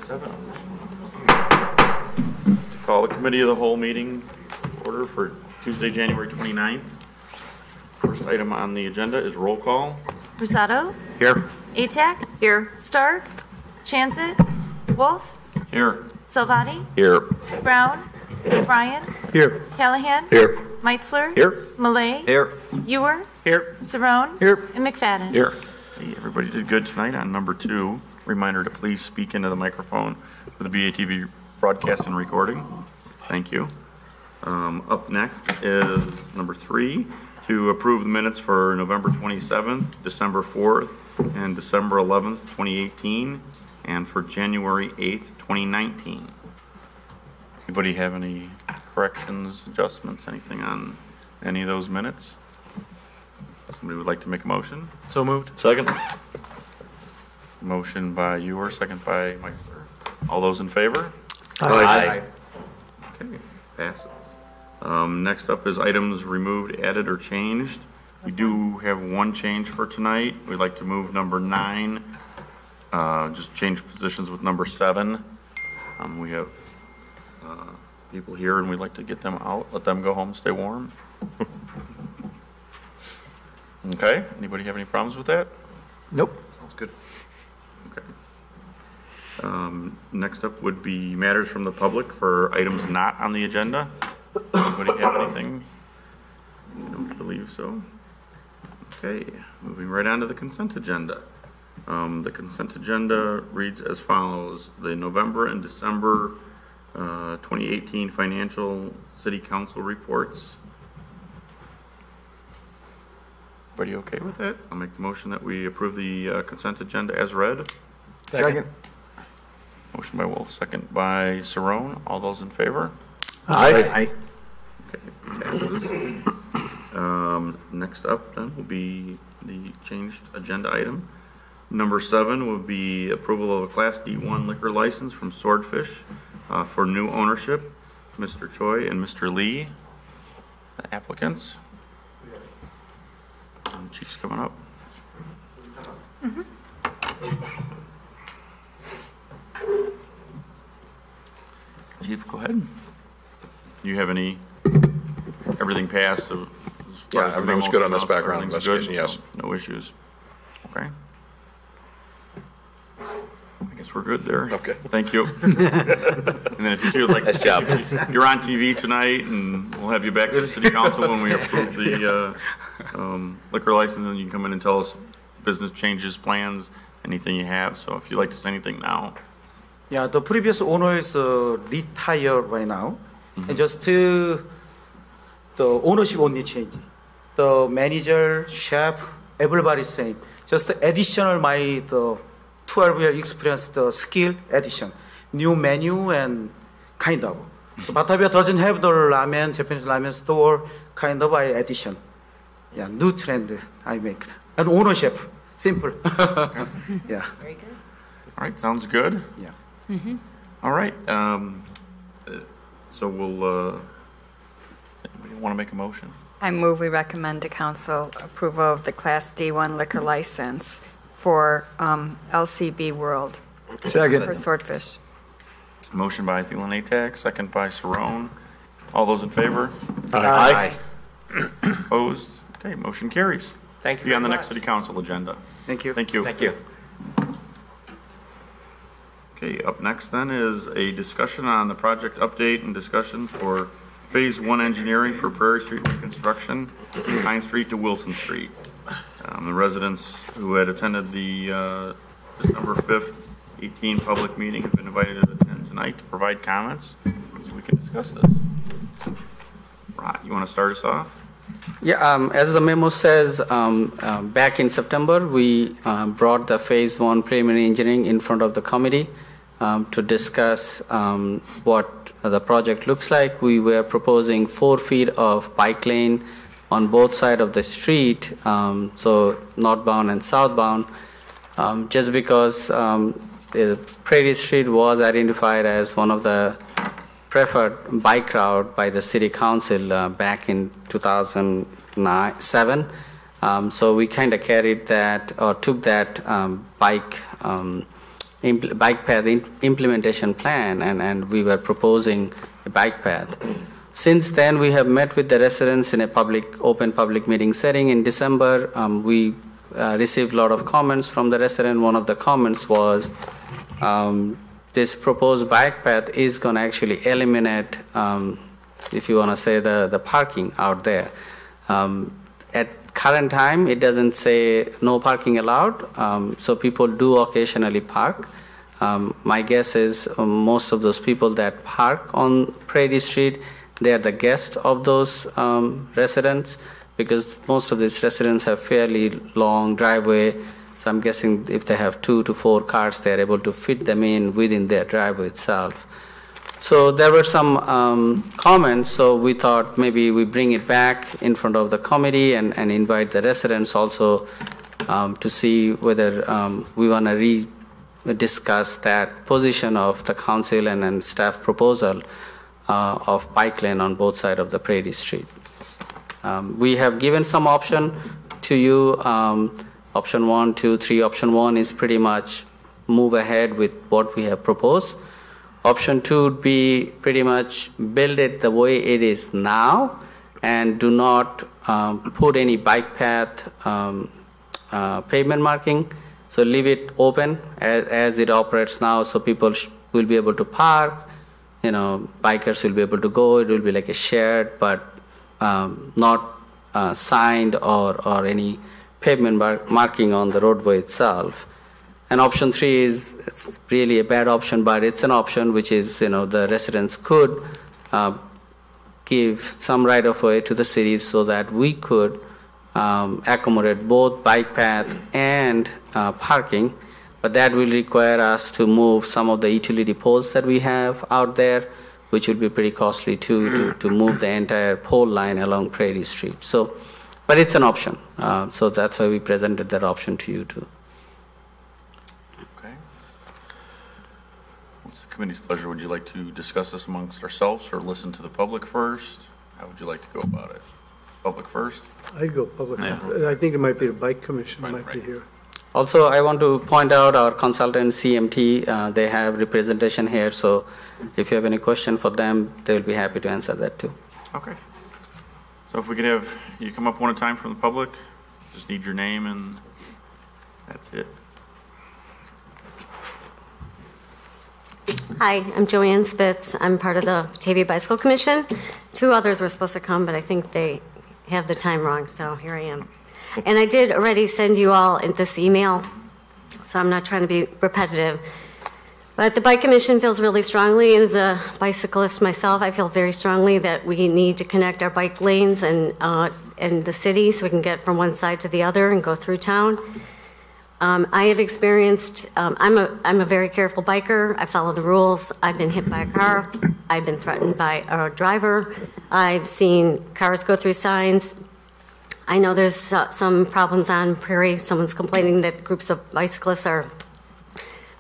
7. Call the Committee of the Whole meeting order for Tuesday, January 29th. First item on the agenda is roll call. Rosado? Here. Atack? Here. Stark? Chancet? Wolf? Here. Salvati? Here. Brown? Bryan? Here. Callahan? Here. Meitzler? Here. Malay? Here. Ewer? Here. Cerrone? Here. And McFadden? Here. Hey, everybody did good tonight on number 2. Reminder to please speak into the microphone for the BATV broadcast and recording. Thank you. Up next is number 3, to approve the minutes for November 27th, December 4th, and December 11th, 2018, and for January 8th, 2019. Anybody have any corrections, adjustments, anything on any of those minutes? Somebody would like to make a motion? So moved. Second. Motion by Ewer, second by Meitzler. All those in favor? Aye. Okay, passes. Next up is items removed, added, or changed. We do have one change for tonight. We'd like to move number 9, just change positions with number 7. We have people here, and we'd like to get them out, let them go home, stay warm. Okay, anybody have any problems with that? Nope. Sounds good. Okay. Next up would be matters from the public for items not on the agenda. Anybody have anything? I don't believe so. Okay, moving right on to the consent agenda. The consent agenda reads as follows. The November and December 2018 financial city council reports. Everybody okay with that? I'll make the motion that we approve the consent agenda as read. Second. Motion by Wolf, second by Cerrone. All those in favor? Aye. Okay, passes. Next up then will be the changed agenda item. Number 7 will be approval of a Class D1 liquor license from Swordfish for new ownership. Mr. Choi and Mr. Lee, the applicants. Chief's coming up. Chief, go ahead. You have any, everything passed? Yeah, everything's good on this background investigation, yes. No issues. Okay. I guess we're good there. Okay. Thank you. And then if you feel like nice job. You're on TV tonight, and we'll have you back to the city council when we approve the liquor license, and you can come in and tell us business changes, plans, anything you have. So if you'd like to say anything now. Yeah, the previous owner is retired right now, and just the ownership only change. The manager, chef, everybody's same. Just additional the 12-year experience, the skill addition, new menu and kind of. So Batavia doesn't have the ramen, Japanese ramen store, kind of I addition. Yeah, new trend I make. And ownership, simple. Yeah. Very good. All right, sounds good. Yeah. All right. So we'll. Anybody want to make a motion? I move we recommend to council approval of the Class D1 liquor license for LCB World Second. for Swordfish. Motion by Thielen Atack, second by Cerrone. All those in favor? Aye. Opposed? Okay, motion carries. Thank you. Be on the very next much. city council agenda. Thank you. Thank you. Thank you. Okay, up next then is a discussion on the project update and discussion for Phase 1 engineering for Prairie Street reconstruction, Pine Street to Wilson Street. The residents who had attended the December 5th, 18 public meeting have been invited to attend tonight to provide comments so we can discuss this. Rod, you want to start us off? Yeah, as the memo says, back in September, we brought the Phase 1 preliminary engineering in front of the committee to discuss what the project looks like. We were proposing 4 feet of bike lane on both sides of the street, so northbound and southbound, just because the Prairie Street was identified as one of the preferred bike route by the city council back in 2007. So we kind of carried that or took that bike bike path implementation plan, and we were proposing a bike path. Since then, we have met with the residents in a open public meeting setting in December. We received a lot of comments from the resident. One of the comments was this proposed bike path is going to actually eliminate, if you want to say, the parking out there. At current time, it doesn't say no parking allowed, so people do occasionally park. My guess is most of those people that park on Prairie Street, they are the guests of those residents, because most of these residents have fairly long driveway. So I'm guessing if they have 2 to 4 cars, they're able to fit them in within their driveway itself. So there were some comments, so we thought maybe we bring it back in front of the committee and invite the residents also to see whether we want to discuss that position of the council and staff proposal of bike lane on both sides of the Prairie Street. We have given some option to you, option 1, 2, 3. Option 1 is pretty much move ahead with what we have proposed. Option 2 would be pretty much build it the way it is now and do not put any bike path pavement marking. So leave it open as it operates now, so people will be able to park. You know, bikers will be able to go. It will be like a shared, but not signed or any pavement marking on the roadway itself. And option 3 is it's really a bad option, but it's an option which is, you know, the residents could give some right of way to the city so that we could accommodate both bike path and parking. But that will require us to move some of the utility poles that we have out there, which will be pretty costly too, to move the entire pole line along Prairie Street. So, but it's an option. So that's why we presented that option to you too. Okay. What's the committee's pleasure? Would you like to discuss this amongst ourselves or listen to the public first? How would you like to go about it? Public first? I'd go public. Yeah. I think it might be the bike commission might be Right. here. Also, I want to point out our consultant CMT, they have representation here, so if you have any question for them, they will be happy to answer that too. Okay. So if we could have you come up one at a time from the public, just need your name and that's it. Hi, I'm Joanne Spitz. I'm part of the Batavia Bicycle Commission. 2 others were supposed to come, but I think they have the time wrong, so here I am. And I did already send you all this email, so I'm not trying to be repetitive. But the Bike Commission feels really strongly, and as a bicyclist myself, I feel very strongly that we need to connect our bike lanes and the city so we can get from one side to the other and go through town. I have experienced, I'm a very careful biker. I follow the rules. I've been hit by a car. I've been threatened by a driver. I've seen cars go through signs. I know there's some problems on Prairie. Someone's complaining that groups of bicyclists are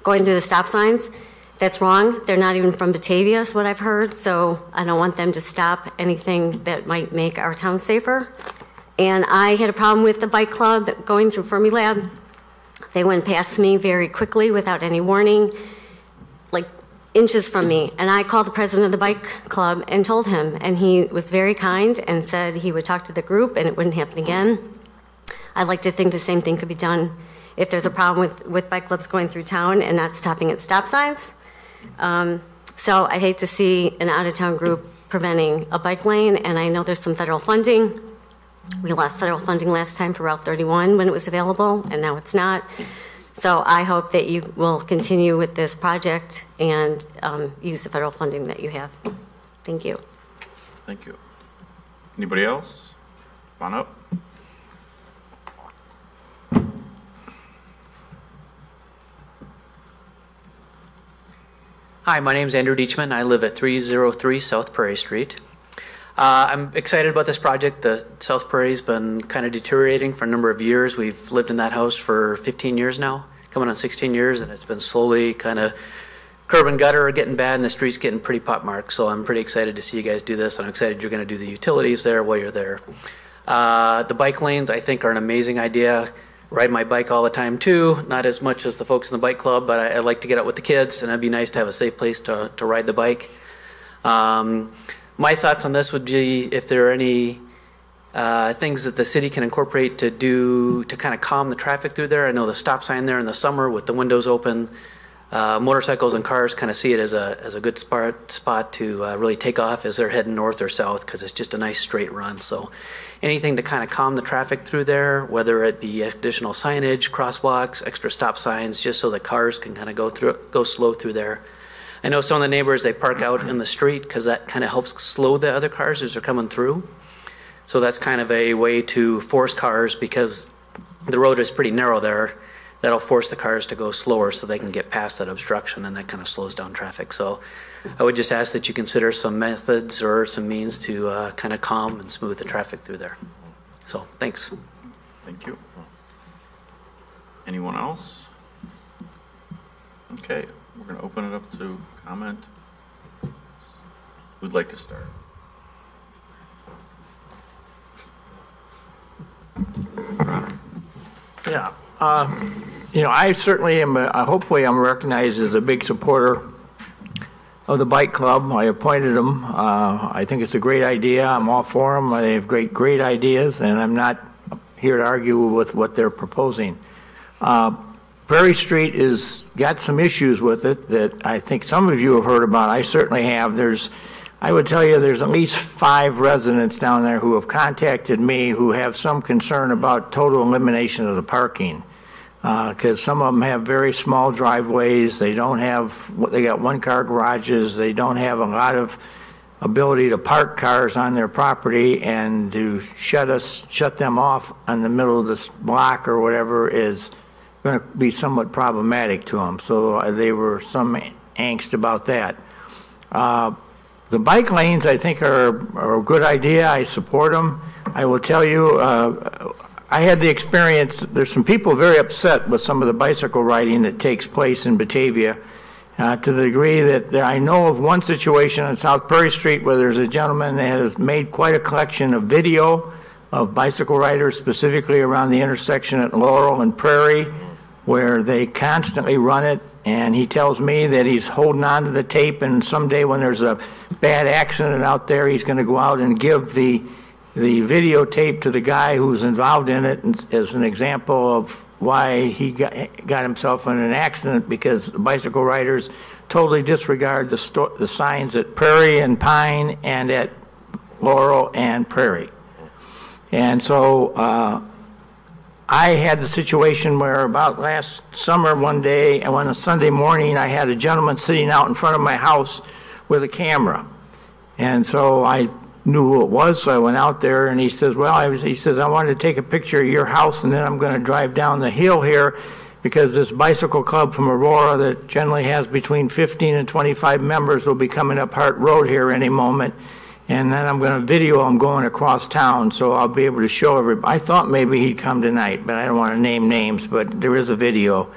going through the stop signs. That's wrong. They're not even from Batavia, is what I've heard, so I don't want them to stop anything that might make our town safer. And I had a problem with the bike club going through Fermilab. They went past me very quickly without any warning, like inches from me. And I called the president of the bike club and told him, and he was very kind and said he would talk to the group and it wouldn't happen again. I'd like to think the same thing could be done if there's a problem with bike clubs going through town and not stopping at stop signs. So I hate to see an out-of-town group preventing a bike lane, and I know there's some federal funding. We lost federal funding last time for Route 31 when it was available, and now it's not. So I hope that you will continue with this project and use the federal funding that you have. Thank you. Thank you. Anybody else? Come on up. Hi, my name is Andrew Deachman. I live at 303 South Prairie Street. I'm excited about this project. The South Prairie's been kind of deteriorating for a number of years. We've lived in that house for 15 years now, coming on 16 years, and it's been slowly kind of curb and gutter are getting bad, and the street's getting pretty pockmarked. So I'm pretty excited to see you guys do this. I'm excited you're going to do the utilities there while you're there. The bike lanes, I think, are an amazing idea. ride my bike all the time too, not as much as the folks in the bike club, but I like to get out with the kids, and it'd be nice to have a safe place to ride the bike. My thoughts on this would be if there are any things that the city can incorporate to kind of calm the traffic through there. I know the stop sign there in the summer with the windows open, motorcycles and cars kind of see it as a good spot to really take off as they're heading north or south, because it's just a nice straight run. So anything to kind of calm the traffic through there, whether it be additional signage, crosswalks, extra stop signs, just so the cars can kind of go slow through there. I know some of the neighbors, they park out in the street because that kind of helps slow the other cars as they're coming through. So that's kind of a way to force cars, because the road is pretty narrow there. That'll force the cars to go slower so they can get past that obstruction, and that kind of slows down traffic. So I would just ask that you consider some methods or some means to kind of calm and smooth the traffic through there. So thanks. Thank you. Anyone else? Okay, we're going to open it up to comment. Who'd like to start? Yeah. I certainly am, hopefully I'm recognized as a big supporter of the bike club. I appointed them. I think it's a great idea. I'm all for them. They have great ideas, and I'm not here to argue with what they're proposing. Prairie Street is got some issues with it that I think some of you have heard about. I certainly have. I would tell you there's at least 5 residents down there who have contacted me who have some concern about total elimination of the parking. Because some of them have very small driveways. They got one-car garages. They don't have a lot of ability to park cars on their property, and to shut them off on the middle of this block or whatever is going to be somewhat problematic to them. So they were some angst about that. The bike lanes, I think, are a good idea. I support them. I will tell you, I had the experience, there's some people very upset with some of the bicycle riding that takes place in Batavia, to the degree that I know of one situation on South Prairie Street where there's a gentleman that has made quite a collection of video of bicycle riders, specifically around the intersection at Laurel and Prairie, where they constantly run it. And he tells me that he's holding on to the tape, and someday when there's a bad accident out there, he's going to go out and give the videotape to the guy who's involved in it as an example of why he got himself in an accident, because the bicycle riders totally disregard the signs at Prairie and Pine and at Laurel and Prairie. And so I had the situation where about last summer one day, and on a Sunday morning, I had a gentleman sitting out in front of my house with a camera. And so I knew who it was, so I went out there, and he says, he says, I wanted to take a picture of your house, and then I'm going to drive down the hill here, because this bicycle club from Aurora that generally has between 15 and 25 members will be coming up Hart Road here any moment. And then I'm going to video him going across town, so I'll be able to show everybody. I thought maybe he'd come tonight, but I don't want to name names, but there is a video.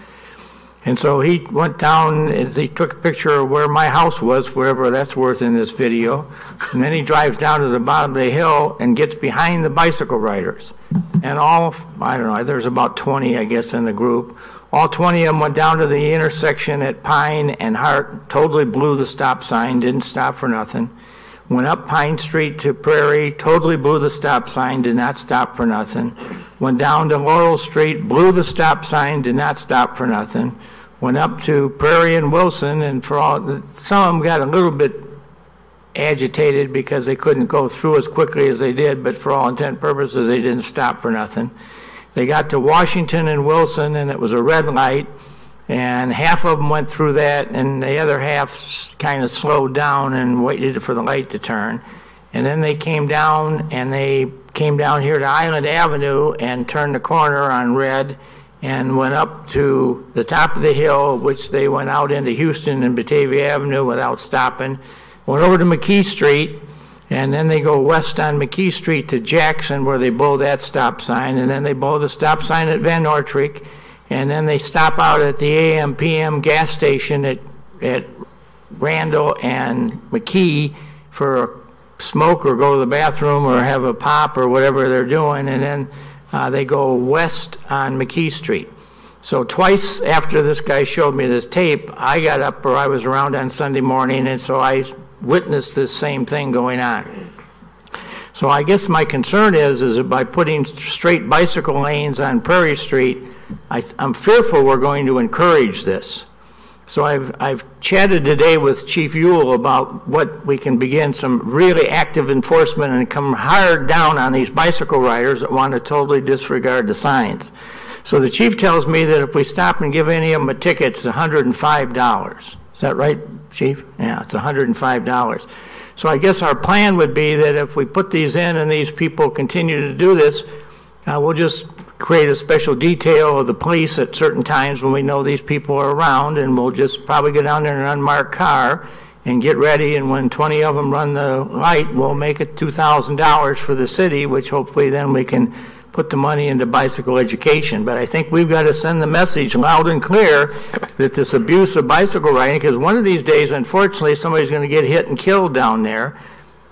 And so he went down, he took a picture of where my house was, whatever that's worth in this video. And then he drives down to the bottom of the hill and gets behind the bicycle riders. And I don't know, there's about 20, I guess, in the group. All 20 of them went down to the intersection at Pine and Hart, totally blew the stop sign, didn't stop for nothing. Went up Pine Street to Prairie, totally blew the stop sign, did not stop for nothing. Went down to Laurel Street, blew the stop sign, did not stop for nothing. Went up to Prairie and Wilson, and some of them got a little bit agitated because they couldn't go through as quickly as they did, but for all intent and purposes, they didn't stop for nothing. They got to Washington and Wilson, and it was a red light. And half of them went through that, and the other half kind of slowed down and waited for the light to turn. And then they came down here to Island Avenue and turned the corner on red and went up to the top of the hill, which they went out into Houston and Batavia Avenue without stopping. Went over to McKee Street, and then they go west on McKee Street to Jackson, where they blow that stop sign, and then they blow the stop sign at Van Noordtreek. And then they stop out at the AM/PM gas station at Randall and McKee for a smoke or go to the bathroom or have a pop or whatever they're doing. And then They go west on McKee Street. So twice after this guy showed me this tape, I got up, or I was around on Sunday morning, and so I witnessed this same thing going on. So I guess my concern is that by putting straight bicycle lanes on Prairie Street, I'm fearful we're going to encourage this. So I've chatted today with Chief Ewell about what we can begin some really active enforcement and come hard down on these bicycle riders that want to totally disregard the signs. So the chief tells me that if we stop and give any of them a ticket, it's $105. Is that right, Chief? Yeah, it's $105. So I guess our plan would be that if we put these in and these people continue to do this, we'll just create a special detail of the police at certain times when we know these people are around, and we'll just probably go down there in an unmarked car and get ready, and when 20 of them run the light, we'll make it $2,000 for the city, which hopefully then we can put the money into bicycle education. But I think we've got to send the message loud and clear that this abuse of bicycle riding, because one of these days, unfortunately, somebody's going to get hit and killed down there.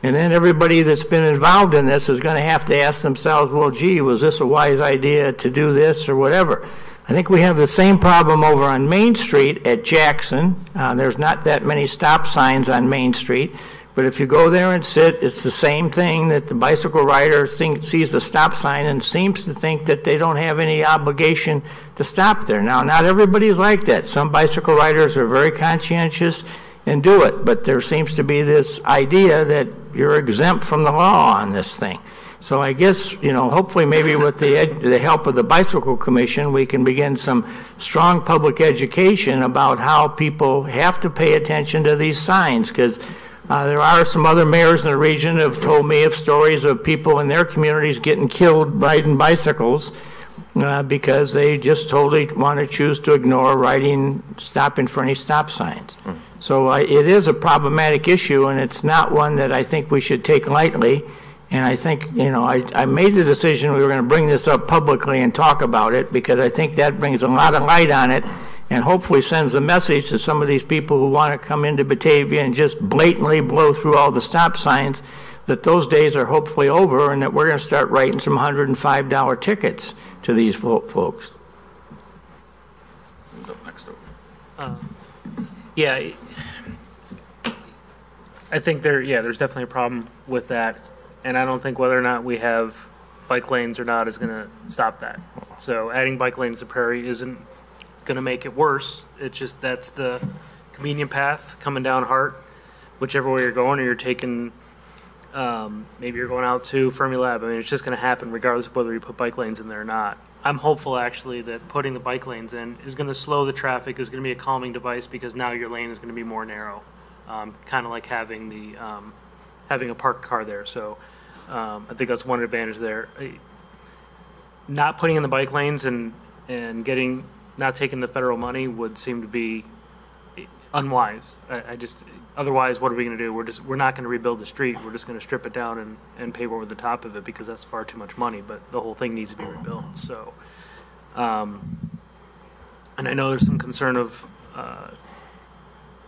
And then everybody that's been involved in this is going to have to ask themselves, well, gee, was this a wise idea to do this or whatever? I think we have the same problem over on Main Street at Jackson. There's not that many stop signs on Main Street. But if you go there and sit, it's the same thing that the bicycle rider sees the stop sign and seems to think that they don't have any obligation to stop there. Now, not everybody's like that. Some bicycle riders are very conscientious and do it, but there seems to be this idea that you're exempt from the law on this thing. So I guess, hopefully maybe with the help of the Bicycle Commission, we can begin some strong public education about how people have to pay attention to these signs, because there are some other mayors in the region who have told me of stories of people in their communities getting killed riding bicycles because they just totally want to choose to ignore stopping for any stop signs. So it is a problematic issue, and it's not one that I think we should take lightly. And I think, I made the decision we were going to bring this up publicly and talk about it, because I think that brings a lot of light on it and hopefully sends a message to some of these people who want to come into Batavia and just blatantly blow through all the stop signs, that those days are hopefully over, and that we're going to start writing some $105 tickets to these folks. Who's up next? Yeah, I think there's definitely a problem with that, and I don't think whether or not we have bike lanes or not is going to stop that. So adding bike lanes to Prairie isn't going to make it worse. It's just that's the convenient path coming down Hart, whichever way you're going, or you're taking maybe you're going out to Fermi Lab. I mean, it's just going to happen regardless of whether you put bike lanes in there or not. I'm hopeful actually that putting the bike lanes in is going to slow the traffic, is going to be a calming device, because now your lane is going to be more narrow, kind of like having a parked car there. So I think that's one advantage there. Not putting in the bike lanes and not taking the federal money would seem to be unwise. Otherwise, what are we going to do? We're not going to rebuild the street. We're just going to strip it down and pave over the top of it, because that's far too much money. But the whole thing needs to be rebuilt. So, and I know there's some concern of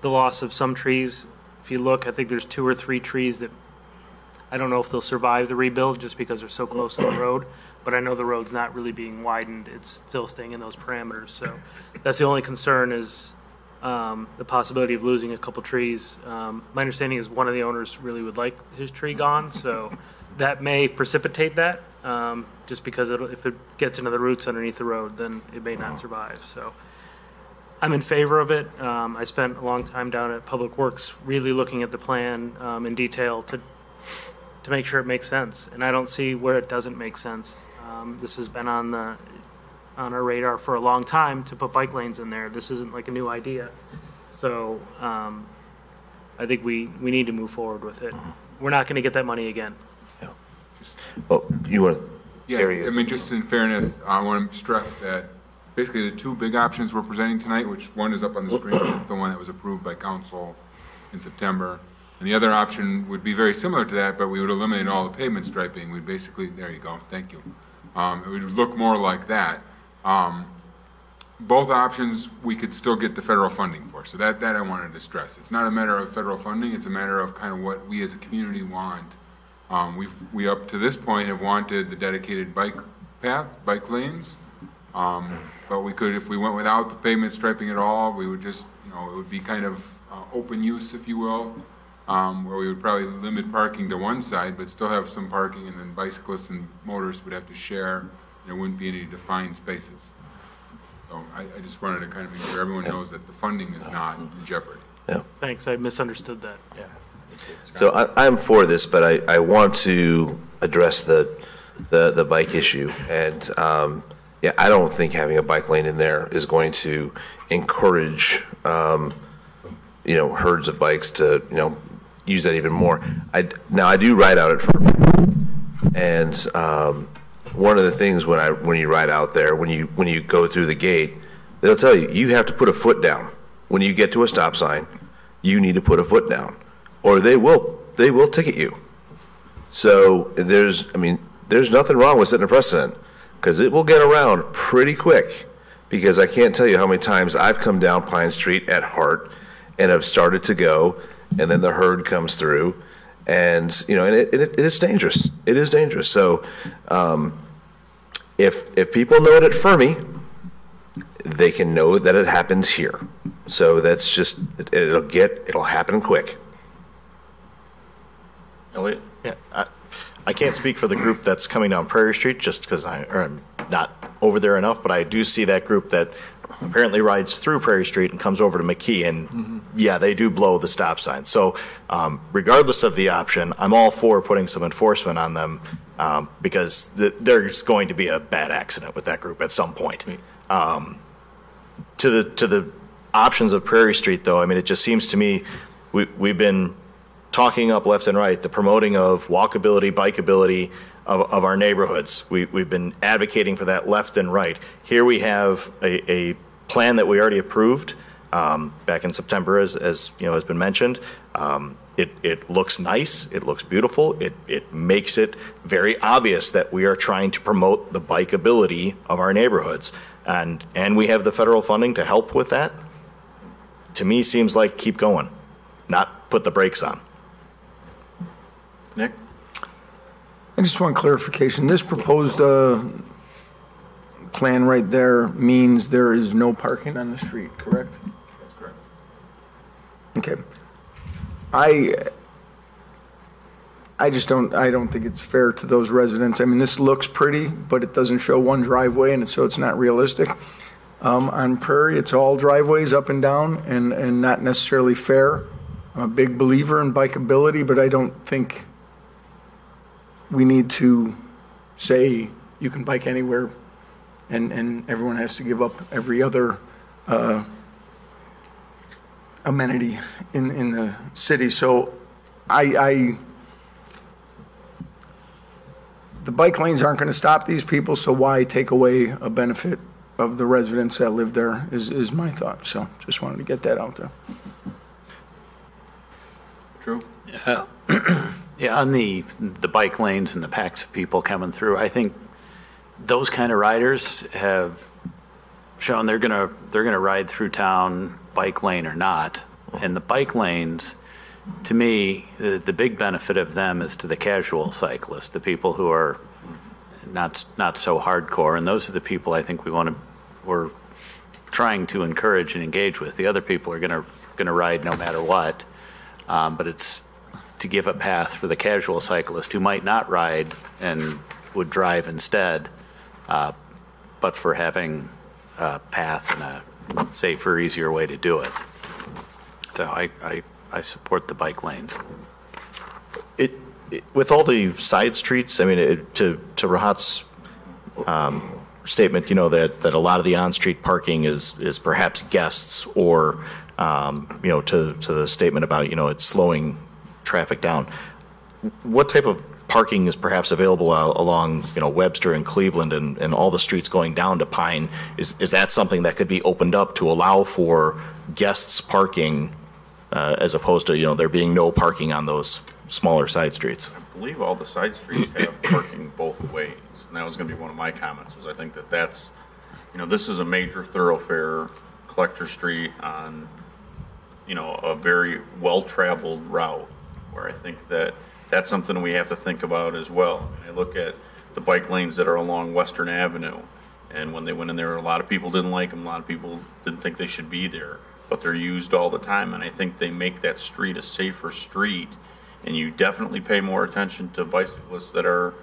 the loss of some trees. If you look, I think there's 2 or 3 trees that I don't know if they'll survive the rebuild just because they're so close to the road. But I know the road's not really being widened. It's still staying in those parameters. So that's the only concern, is the possibility of losing a couple trees. My understanding is one of the owners really would like his tree gone, so that may precipitate that, just because if it gets into the roots underneath the road, then it may not survive. So I'm in favor of it. I spent a long time down at Public Works really looking at the plan in detail to make sure it makes sense, and I don't see where it doesn't make sense. This has been on our radar for a long time to put bike lanes in there. This isn't like a new idea. So I think we need to move forward with it. We're not going to get that money again. Yeah. Oh, you want to? Yeah, I mean, just in fairness, I want to stress that basically the 2 big options we're presenting tonight, which one is up on the screen, it's the one that was approved by council in September. And the other option would be very similar to that, but we would eliminate all the pavement striping. We'd basically, there you go, thank you. It would look more like that. Both options we could still get the federal funding for, so that I wanted to stress. It's not a matter of federal funding, it's a matter of kind of what we as a community want. We up to this point have wanted the dedicated bike path, bike lanes. But we could, if we went without the pavement striping at all, we would just, it would be kind of open use, if you will, where we would probably limit parking to one side, but still have some parking, and then bicyclists and motorists would have to share, and there wouldn't be any defined spaces. So I just wanted to kind of make sure everyone knows that the funding is not in jeopardy. Yeah. Thanks, I misunderstood that. Yeah. So I'm for this, but I want to address the bike issue. And yeah, I don't think having a bike lane in there is going to encourage herds of bikes to use that even more. Now I do ride out at Furman, and one of the things when you ride out there, when you go through the gate, they'll tell you have to put a foot down. When you get to a stop sign, you need to put a foot down, or they will ticket you. So there's nothing wrong with setting a precedent, because it will get around pretty quick. Because I can't tell you how many times I've come down Pine Street at Hart and have started to go, and then the herd comes through, and it is dangerous. It is dangerous. So if people know it at Fermi, they can know that it happens here. So that's just it'll happen quick. Elliot? Yeah, I can't speak for the group that's coming down Prairie Street just because I'm not over there enough, but I do see that group that apparently rides through Prairie Street and comes over to McKee, and yeah, they do blow the stop sign. So regardless of the option, I'm all for putting some enforcement on them because there's going to be a bad accident with that group at some point. To the options of Prairie Street, though, it just seems to me we've been talking up left and right the promoting of walkability, bikeability of our neighborhoods. We've been advocating for that left and right. Here we have a plan that we already approved back in September, as has been mentioned. It looks nice. It looks beautiful. It makes it very obvious that we are trying to promote the bikeability of our neighborhoods, and we have the federal funding to help with that. To me, seems like keep going, not put the brakes on. Nick? I just want clarification. This proposed plan right there means there is no parking on the street, correct? That's correct. Okay. I don't think it's fair to those residents. This looks pretty, but it doesn't show one driveway, and so it's not realistic. On Prairie, it's all driveways up and down, and not necessarily fair. I'm a big believer in bikeability, but I don't think we need to say you can bike anywhere and everyone has to give up every other amenity in the city. So the bike lanes aren't going to stop these people, so why take away a benefit of the residents that live there is my thought. So just wanted to get that out there. True. Yeah, on the bike lanes and the packs of people coming through, I think those kind of riders have shown they're gonna ride through town, bike lane or not. And the bike lanes, to me, the big benefit of them is to the casual cyclist, the people who are not so hardcore, and those are the people I think we're trying to encourage and engage with. The other people are gonna ride no matter what, but it's to give a path for the casual cyclist who might not ride and would drive instead, but for having a path and a safer, easier way to do it. So I support the bike lanes. With all the side streets, to Rahat's statement, that a lot of the on-street parking is perhaps guests, or to the statement about it's slowing traffic down. What type of parking is perhaps available along Webster and Cleveland and all the streets going down to Pine? Is that something that could be opened up to allow for guests parking as opposed to there being no parking on those smaller side streets? I believe all the side streets have parking both ways, and that was going to be one of my comments. Was I think that's this is a major thoroughfare, collector street on a very well-traveled route, where I think that's something we have to think about as well. I look at the bike lanes that are along Western Avenue. And when they went in there, a lot of people didn't like them. A lot of people didn't think they should be there, but they're used all the time. And I think they make that street a safer street. And you definitely pay more attention to bicyclists that are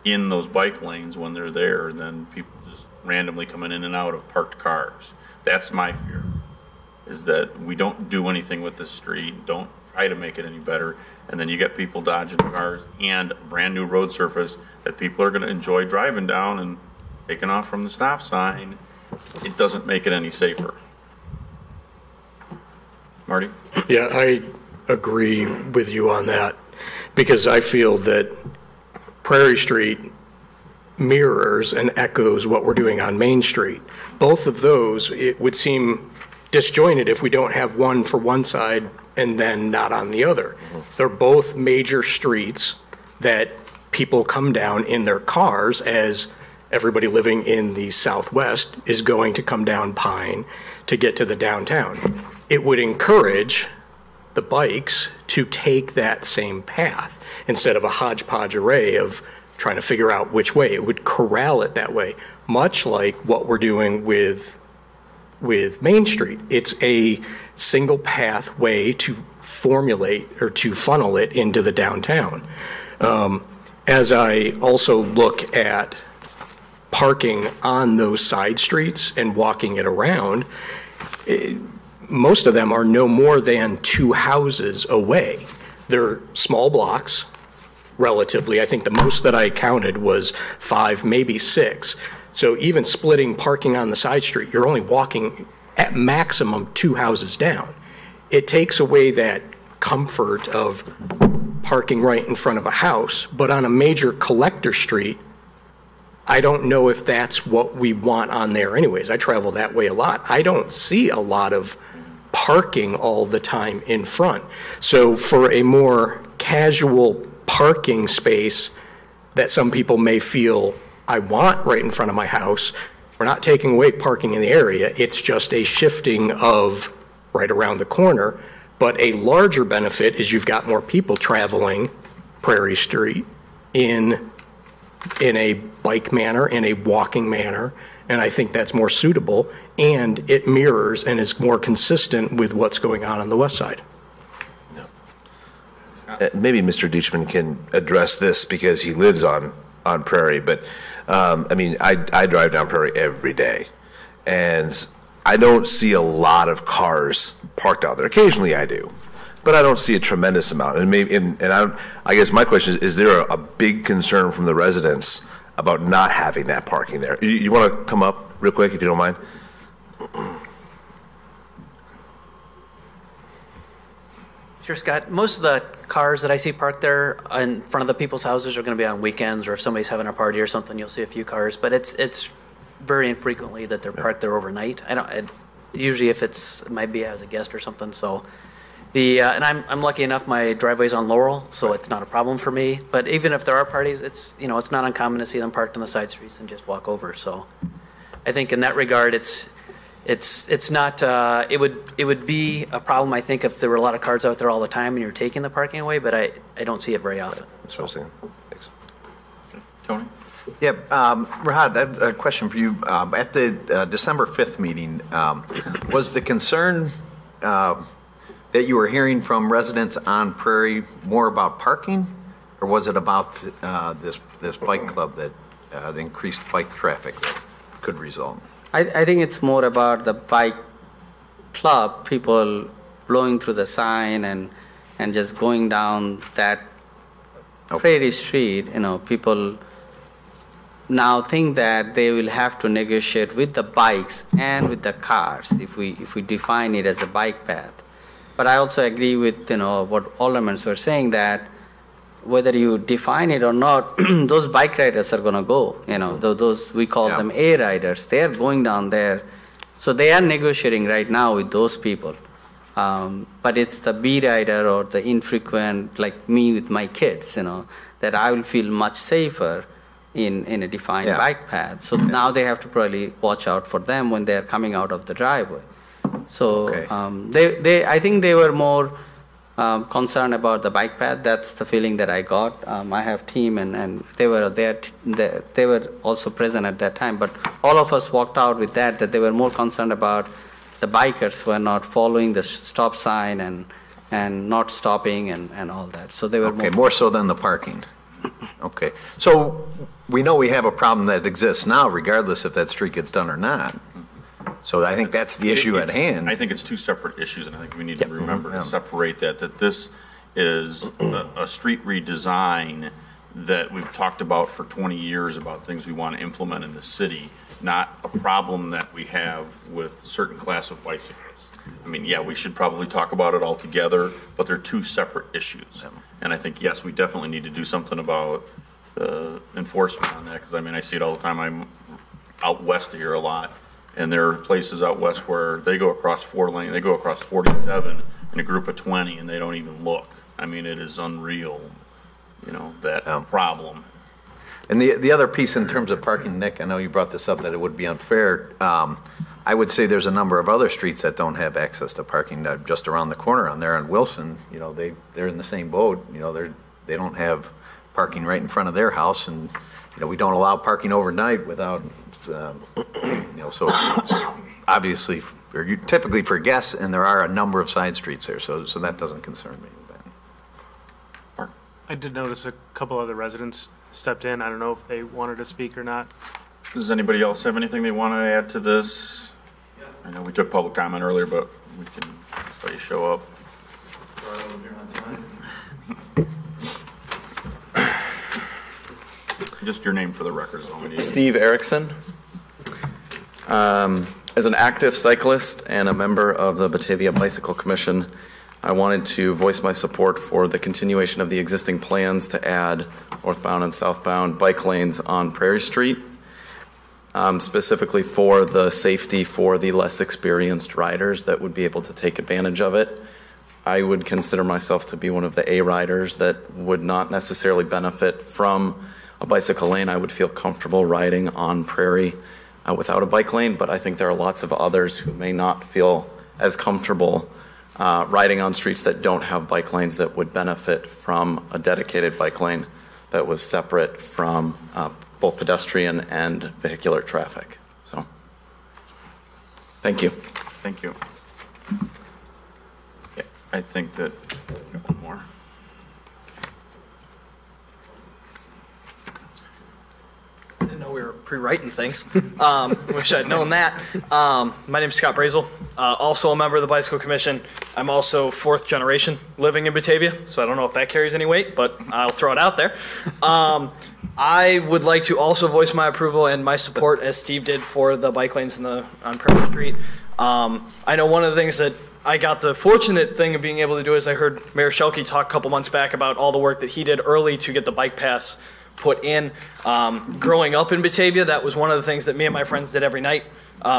in those bike lanes when they're there than people just randomly coming in and out of parked cars. That's my fear, is that we don't do anything with this street, don't try to make it any better, and then you get people dodging cars and brand new road surface that people are going to enjoy driving down and taking off from the stop sign. It doesn't make it any safer. Marty? Yeah, I agree with you on that, because I feel that Prairie Street mirrors and echoes what we're doing on Main Street. Both of those, it would seem disjointed if we don't have one for one side and then not on the other. They're both major streets that people come down in their cars, as everybody living in the Southwest is going to come down Pine to get to the downtown. It would encourage the bikes to take that same path instead of a hodgepodge array of trying to figure out which way. It would corral it that way, much like what we're doing with Main Street. It's a single path way to formulate or to funnel it into the downtown. As I also look at parking on those side streets and walking it around, most of them are no more than 2 houses away. They're small blocks, relatively. I think the most that I counted was 5, maybe 6. So even splitting parking on the side street, you're only walking at maximum 2 houses down. It takes away that comfort of parking right in front of a house, but on a major collector street, I don't know if that's what we want on there anyways. I travel that way a lot. I don't see a lot of parking all the time in front. So for a more casual parking space that some people may feel I want right in front of my house, we're not taking away parking in the area. It's just a shifting of right around the corner. But a larger benefit is you've got more people traveling Prairie Street in a bike manner, in a walking manner, and I think that's more suitable, and it mirrors and is more consistent with what's going on the west side. Maybe Mr. Deitchman can address this because he lives on Prairie, but I mean, I drive down Prairie every day, and I don't see a lot of cars parked out there. Occasionally I do, but I don't see a tremendous amount. And maybe, I guess my question is there a big concern from the residents about not having that parking there? You want to come up real quick if you don't mind? Sure, Scott. Most of the cars that I see parked there in front of the people's houses are going to be on weekends, or if somebody's having a party or something, you'll see a few cars. But it's very infrequently that they're parked there overnight. Usually if it might be as a guest or something. So and I'm lucky enough, my driveway's on Laurel, so it's not a problem for me. But even if there are parties, it's not uncommon to see them parked on the side streets and just walk over. So I think in that regard, it's not. It would be a problem, I think, if there were a lot of cars out there all the time and you're taking the parking away. But I don't see it very often. That's what I'm saying. Thanks. Tony? Yeah, Rahad, I have a question for you. At the December 5th meeting, was the concern that you were hearing from residents on Prairie more about parking, or was it about this bike club that the increased bike traffic that could result? I think it's more about the bike club, people blowing through the sign and just going down that Prairie Street. People now think that they will have to negotiate with the bikes and with the cars if we define it as a bike path. But I also agree with what aldermen were saying, that whether you define it or not, those bike riders are going to go. Those we call them A riders. They are going down there, so they are negotiating right now with those people. But it's the B rider or the infrequent, like me with my kids, that I will feel much safer in a defined bike path. So now they have to probably watch out for them when they are coming out of the driveway. So I think they were more concerned about the bike path. That's the feeling that I got. I have team and they were there. They were also present at that time. But all of us walked out with that they were more concerned about the bikers who are not following the stop sign and not stopping and all that. So they were more so than the parking. Okay. So we know we have a problem that exists now, regardless if that street gets done or not. So I think that's the issue at hand. I think it's two separate issues, and I think we need to remember to separate that this is a street redesign that we've talked about for 20 years about things we want to implement in the city, not a problem that we have with certain class of bicycles. I mean, yeah, we should probably talk about it all together, but they're two separate issues. And I think, yes, we definitely need to do something about the enforcement on that, because I mean, I see it all the time. I'm out west here a lot. And there are places out west where they go across 4 lane, they go across 47 in a group of 20, and they don't even look. I mean, it is unreal, you know, that problem. And the other piece in terms of parking, Nick, I know you brought this up, that it would be unfair. I would say there's a number of other streets that don't have access to parking. Just around the corner on there on Wilson, you know, they're in the same boat. You know, they don't have parking right in front of their house, and you know, we don't allow parking overnight without. You know, so it's obviously typically for guests, and there are a number of side streets there, so that doesn't concern me. I did notice a couple other residents stepped in. I don't know if they wanted to speak or not. Does anybody else have anything they want to add to this? Yes. I know we took public comment earlier, but we can let you show up. Just your name for the record. Steve Erickson. As an active cyclist and a member of the Batavia Bicycle Commission, I wanted to voice my support for the continuation of the existing plans to add northbound and southbound bike lanes on Prairie Street, specifically for the safety for the less experienced riders that would be able to take advantage of it. I would consider myself to be one of the A riders that would not necessarily benefit from a bicycle lane. I would feel comfortable riding on Prairie without a bike lane, but I think there are lots of others who may not feel as comfortable riding on streets that don't have bike lanes that would benefit from a dedicated bike lane that was separate from both pedestrian and vehicular traffic. So, thank you. Thank you. Yeah, I think that one more. I didn't know we were pre-writing things. Wish I'd known that. My name's Scott Brazel, also a member of the Bicycle Commission. I'm also fourth generation living in Batavia, so I don't know if that carries any weight, but I'll throw it out there. I would like to also voice my approval and my support, as Steve did, for the bike lanes on Prairie Street. I know one of the things that I got the fortunate thing of being able to do is I heard Mayor Schelke talk a couple months back about all the work that he did early to get the bike pass put in. Growing up in Batavia, that was one of the things that me and my friends did every night.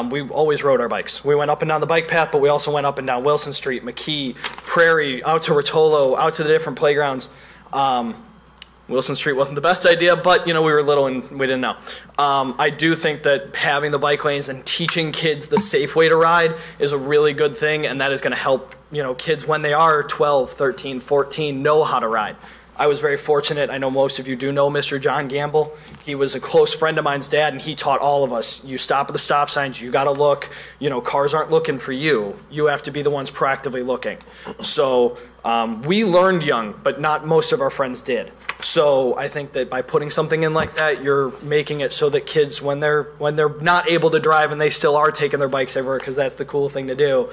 We always rode our bikes. We went up and down the bike path, but we also went up and down Wilson Street, McKee, Prairie, out to Rotolo, out to the different playgrounds. Wilson Street wasn't the best idea, but you know, we were little and we didn't know. I do think that having the bike lanes and teaching kids the safe way to ride is a really good thing, and that is going to help, you know, kids when they are 12, 13, 14 know how to ride. I was very fortunate. I know most of you do know Mr. John Gamble. He was a close friend of mine's dad, and he taught all of us, you stop at the stop signs, you got to look. You know, cars aren't looking for you. You have to be the ones proactively looking. So we learned young, but not most of our friends did. So I think that by putting something in like that, you're making it so that kids, when they're not able to drive and they still are taking their bikes everywhere, because that's the cool thing to do,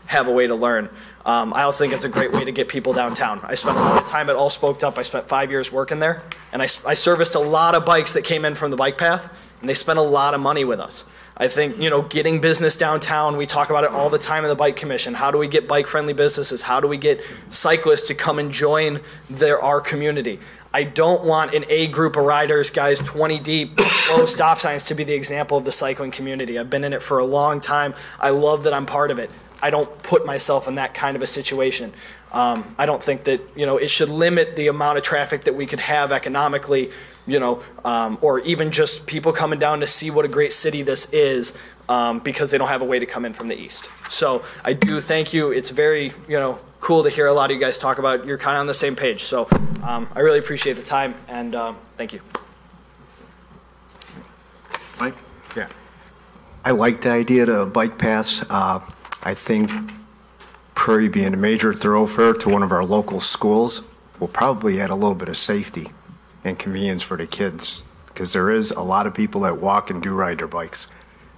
have a way to learn. I also think it's a great way to get people downtown. I spent a lot of time at All Spoked Up. I spent 5 years working there, and I serviced a lot of bikes that came in from the bike path, and they spent a lot of money with us. I think, you know, getting business downtown, we talk about it all the time in the Bike Commission. How do we get bike-friendly businesses? How do we get cyclists to come and join our community? I don't want an A group of riders, guys 20 deep, low stop signs, to be the example of the cycling community. I've been in it for a long time. I love that I'm part of it. I don't put myself in that kind of a situation. I don't think that, you know, it should limit the amount of traffic that we could have economically, you know, or even just people coming down to see what a great city this is, because they don't have a way to come in from the east. So I do thank you. It's very, you know, cool cool to hear a lot of you guys talk about. You're kind of on the same page. So I really appreciate the time, and thank you. Mike? Yeah. I like the idea of bike paths. I think Prairie being a major thoroughfare to one of our local schools will probably add a little bit of safety and convenience for the kids, because there is a lot of people that walk and do ride their bikes.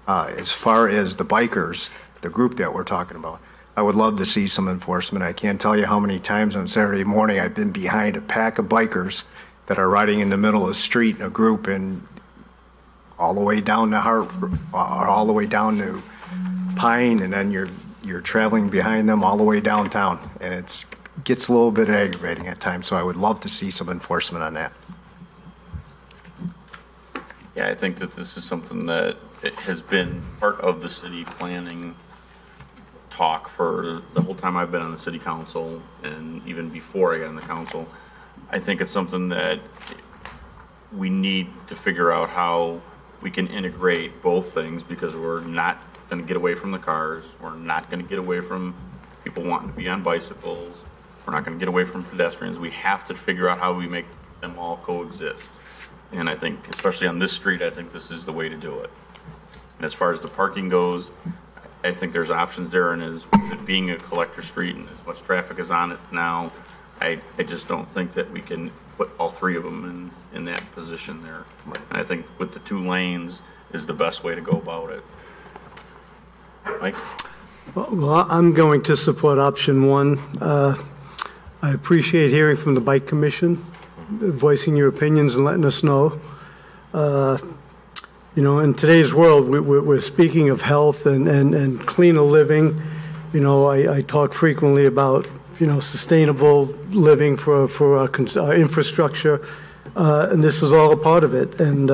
As far as the bikers, the group that we're talking about, I would love to see some enforcement. I can't tell you how many times on Saturday morning I've been behind a pack of bikers that are riding in the middle of the street in a group, and all the way down to all the way down to Pine, and then you're traveling behind them all the way downtown, and it gets a little bit aggravating at times. So I would love to see some enforcement on that. Yeah, I think that this is something that it has been part of the city planning talk for the whole time I've been on the city council, and even before I got on the council. I think it's something that we need to figure out how we can integrate both things, because we're not going to get away from the cars. We're not going to get away from people wanting to be on bicycles. We're not going to get away from pedestrians. We have to figure out how we make them all coexist. And I think, especially on this street, I think this is the way to do it. And as far as the parking goes, I think there's options there, and as it being a collector street and as much traffic is on it now, I just don't think that we can put all three of them in that position there. And I think with the 2 lanes is the best way to go about it. Mike? Well, I'm going to support option 1. I appreciate hearing from the Bike Commission, voicing your opinions and letting us know. You know, in today's world, we're speaking of health and cleaner living. You know, I talk frequently about, you know, sustainable living for our infrastructure, and this is all a part of it. And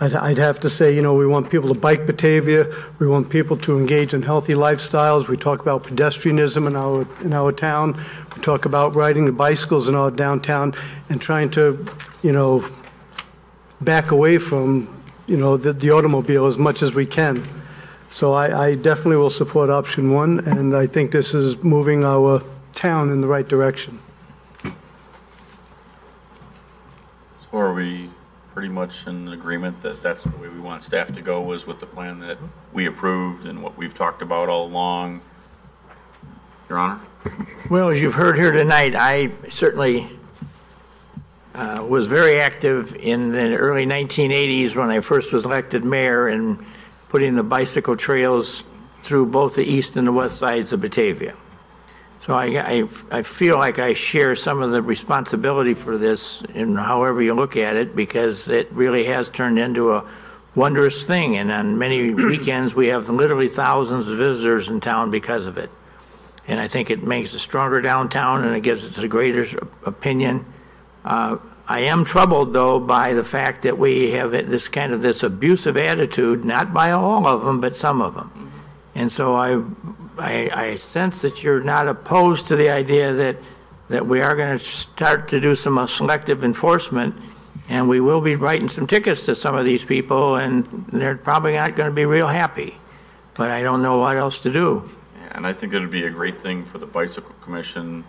I'd have to say, you know, we want people to bike Batavia. We want people to engage in healthy lifestyles. We talk about pedestrianism in our town. We talk about riding the bicycles in our downtown, and trying to, you know, back away from, you know, the automobile as much as we can. So I definitely will support option 1, and I think this is moving our town in the right direction. So are we pretty much in agreement that that's the way we want staff to go, was with the plan that we approved and what we've talked about all along? Your Honor? Well, as you've heard here tonight, I certainly was very active in the early 1980s when I first was elected mayor in putting the bicycle trails through both the east and the west sides of Batavia. So I feel like I share some of the responsibility for this, in however you look at it, because it really has turned into a wondrous thing. And on many weekends, we have literally thousands of visitors in town because of it. And I think it makes a stronger downtown, and it gives us a greater opinion. I am troubled, though, by the fact that we have this kind of this abusive attitude, not by all of them, but some of them. And so I sense that you're not opposed to the idea that we are going to start to do some selective enforcement, and we will be writing some tickets to some of these people, and they're probably not going to be real happy. But I don't know what else to do. Yeah, and I think it would be a great thing for the Bicycle Commission,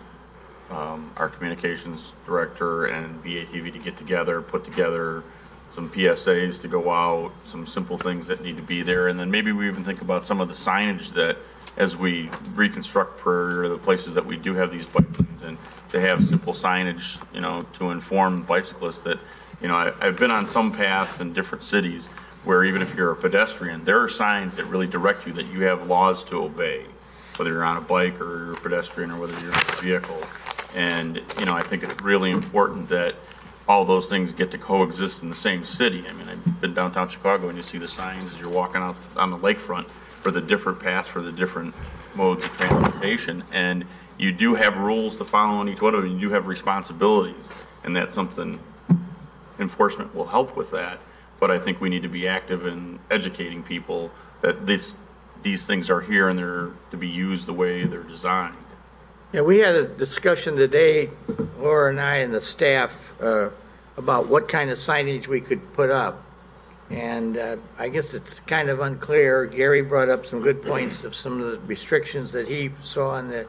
our communications director and BATV to get together, put together some PSAs to go out, some simple things that need to be there, and then maybe we even think about some of the signage that, as we reconstruct Prairie, or the places that we do have these bike lanes, and to have simple signage, you know, to inform bicyclists that, you know, I've been on some paths in different cities where even if you're a pedestrian, there are signs that really direct you that you have laws to obey, whether you're on a bike or you're a pedestrian or whether you're in a vehicle. And, you know, I think it's really important that all those things get to coexist in the same city. I mean, I've been downtown Chicago, and you see the signs as you're walking out on the lakefront for the different paths, for the different modes of transportation. And you do have rules to follow on each one of them. You do have responsibilities, and that's something enforcement will help with that. But I think we need to be active in educating people that these things are here and they're to be used the way they're designed. Yeah, we had a discussion today, Laura and I and the staff, about what kind of signage we could put up. And I guess it's kind of unclear. Gary brought up some good points of some of the restrictions that he saw in the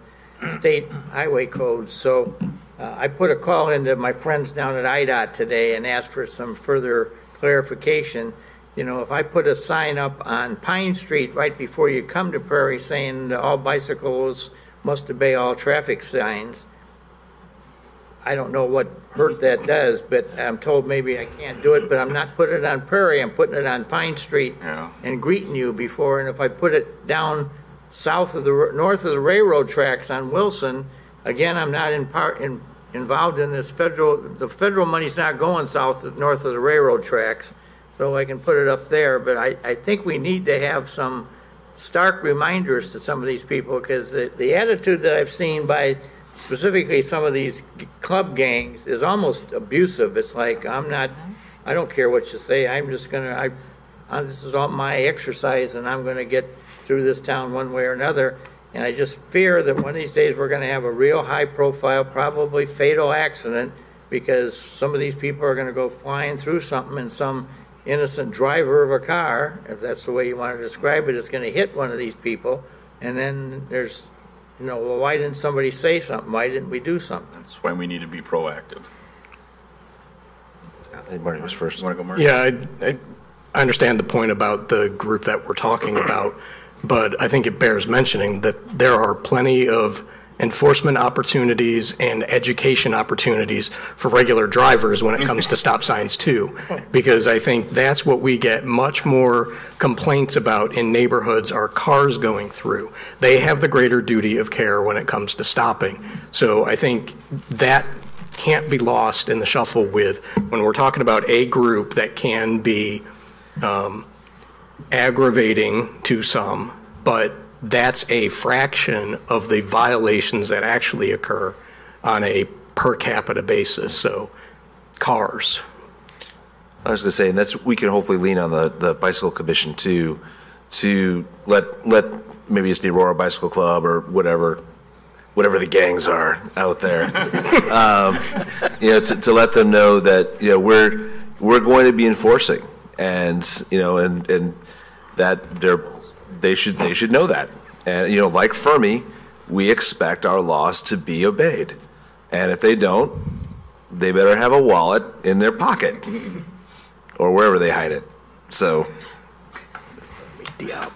state highway codes. So I put a call into my friends down at IDOT today and asked for some further clarification. You know, if I put a sign up on Pine Street right before you come to Prairie saying that all bicycles must obey all traffic signs, I don't know what hurt that does, but I'm told maybe I can't do it, but I'm not putting it on Prairie, I'm putting it on Pine Street and greeting you before, and if I put it down north of the railroad tracks on Wilson, again, I'm not involved in this the federal money's not going north of the railroad tracks, so I can put it up there, but I think we need to have some stark reminders to some of these people, because the attitude that I've seen by specifically some of these club gangs is almost abusive. It's like, I don't care what you say, I'm just gonna, this is all my exercise and I'm gonna get through this town one way or another. And I just fear that one of these days we're gonna have a real high profile, probably fatal accident, because some of these people are gonna go flying through something and some innocent driver of a car, if that's the way you want to describe it, is gonna hit one of these people. And then there's, well, why didn't somebody say something? Why didn't we do something? That's why we need to be proactive. Hey, Marty was first. You want to go, Marty? Yeah, I understand the point about the group that we're talking about, but I think it bears mentioning that there are plenty of enforcement opportunities and education opportunities for regular drivers when it comes to stop signs too, because I think that's what we get much more complaints about in neighborhoods are cars going through. They have the greater duty of care when it comes to stopping. So I think that can't be lost in the shuffle with when we're talking about a group that can be aggravating to some, but that's a fraction of the violations that actually occur on a per capita basis. So, cars. I was going to say, and we can hopefully lean on the bicycle commission to let maybe it's the Aurora Bicycle Club or whatever the gangs are out there, to let them know that we're going to be enforcing, and that they should know that. And, like Fermi, we expect our laws to be obeyed. And if they don't, they better have a wallet in their pocket or wherever they hide it. So. Well,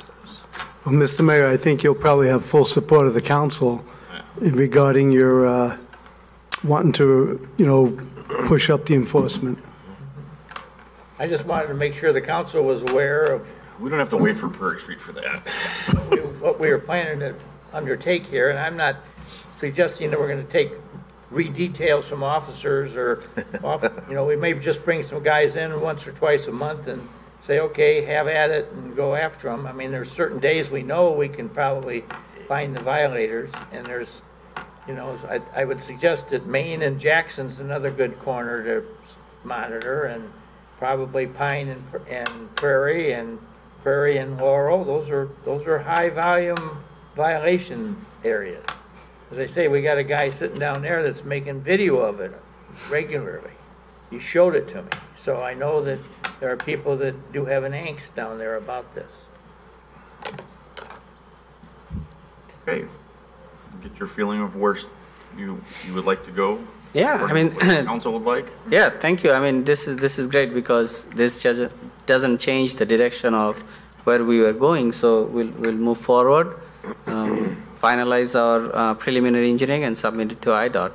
Mr. Mayor, I think you'll probably have full support of the council regarding your wanting to, push up the enforcement. I just wanted to make sure the council was aware of. We don't have to wait for Prairie Street for that. What we were planning to undertake here, and I'm not suggesting that we're going to redetail some officers or, we may just bring some guys in once or twice a month and say, okay, have at it and go after them. I mean, there's certain days we know we can probably find the violators, and there's, I would suggest that Maine and Jackson's another good corner to monitor, and probably Pine and Prairie and Laurel. Those are high volume violation areas. As I say, we got a guy sitting down there that's making video of it regularly. He showed it to me, so I know that there are people that do have an angst down there about this. Okay, get your feeling of where you would like to go. Yeah, what I mean, what the council would like. Yeah, thank you. I mean, this is great because this doesn't change the direction of where we were going. So we'll move forward, finalize our preliminary engineering, and submit it to IDOT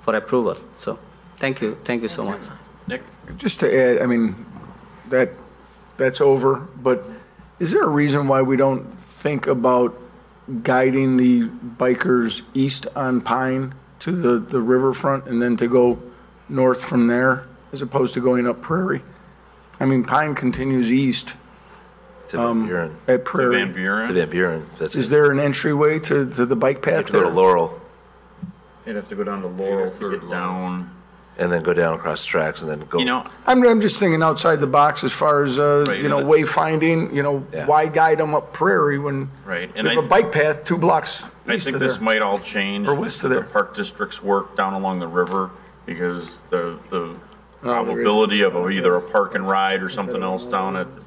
for approval. So thank you so much. Nick, just to add, I mean, that's over. But is there a reason why we don't think about guiding the bikers east on Pine to the riverfront and then to go north from there as opposed to going up Prairie? I mean, Pine continues east to Van Buren. At Prairie. Van Buren? To Van Buren. Is there an entryway to the bike path? You have to go to Laurel. You'd have to go down to Laurel to get down. And then go down across the tracks and then go. I'm just thinking outside the box as far as, wayfinding, why guide them up Prairie when and they have a bike path 2 blocks I east think of this there. might all change Or west of there. the park district's work down along the river, because the probability of either a park and ride or something else down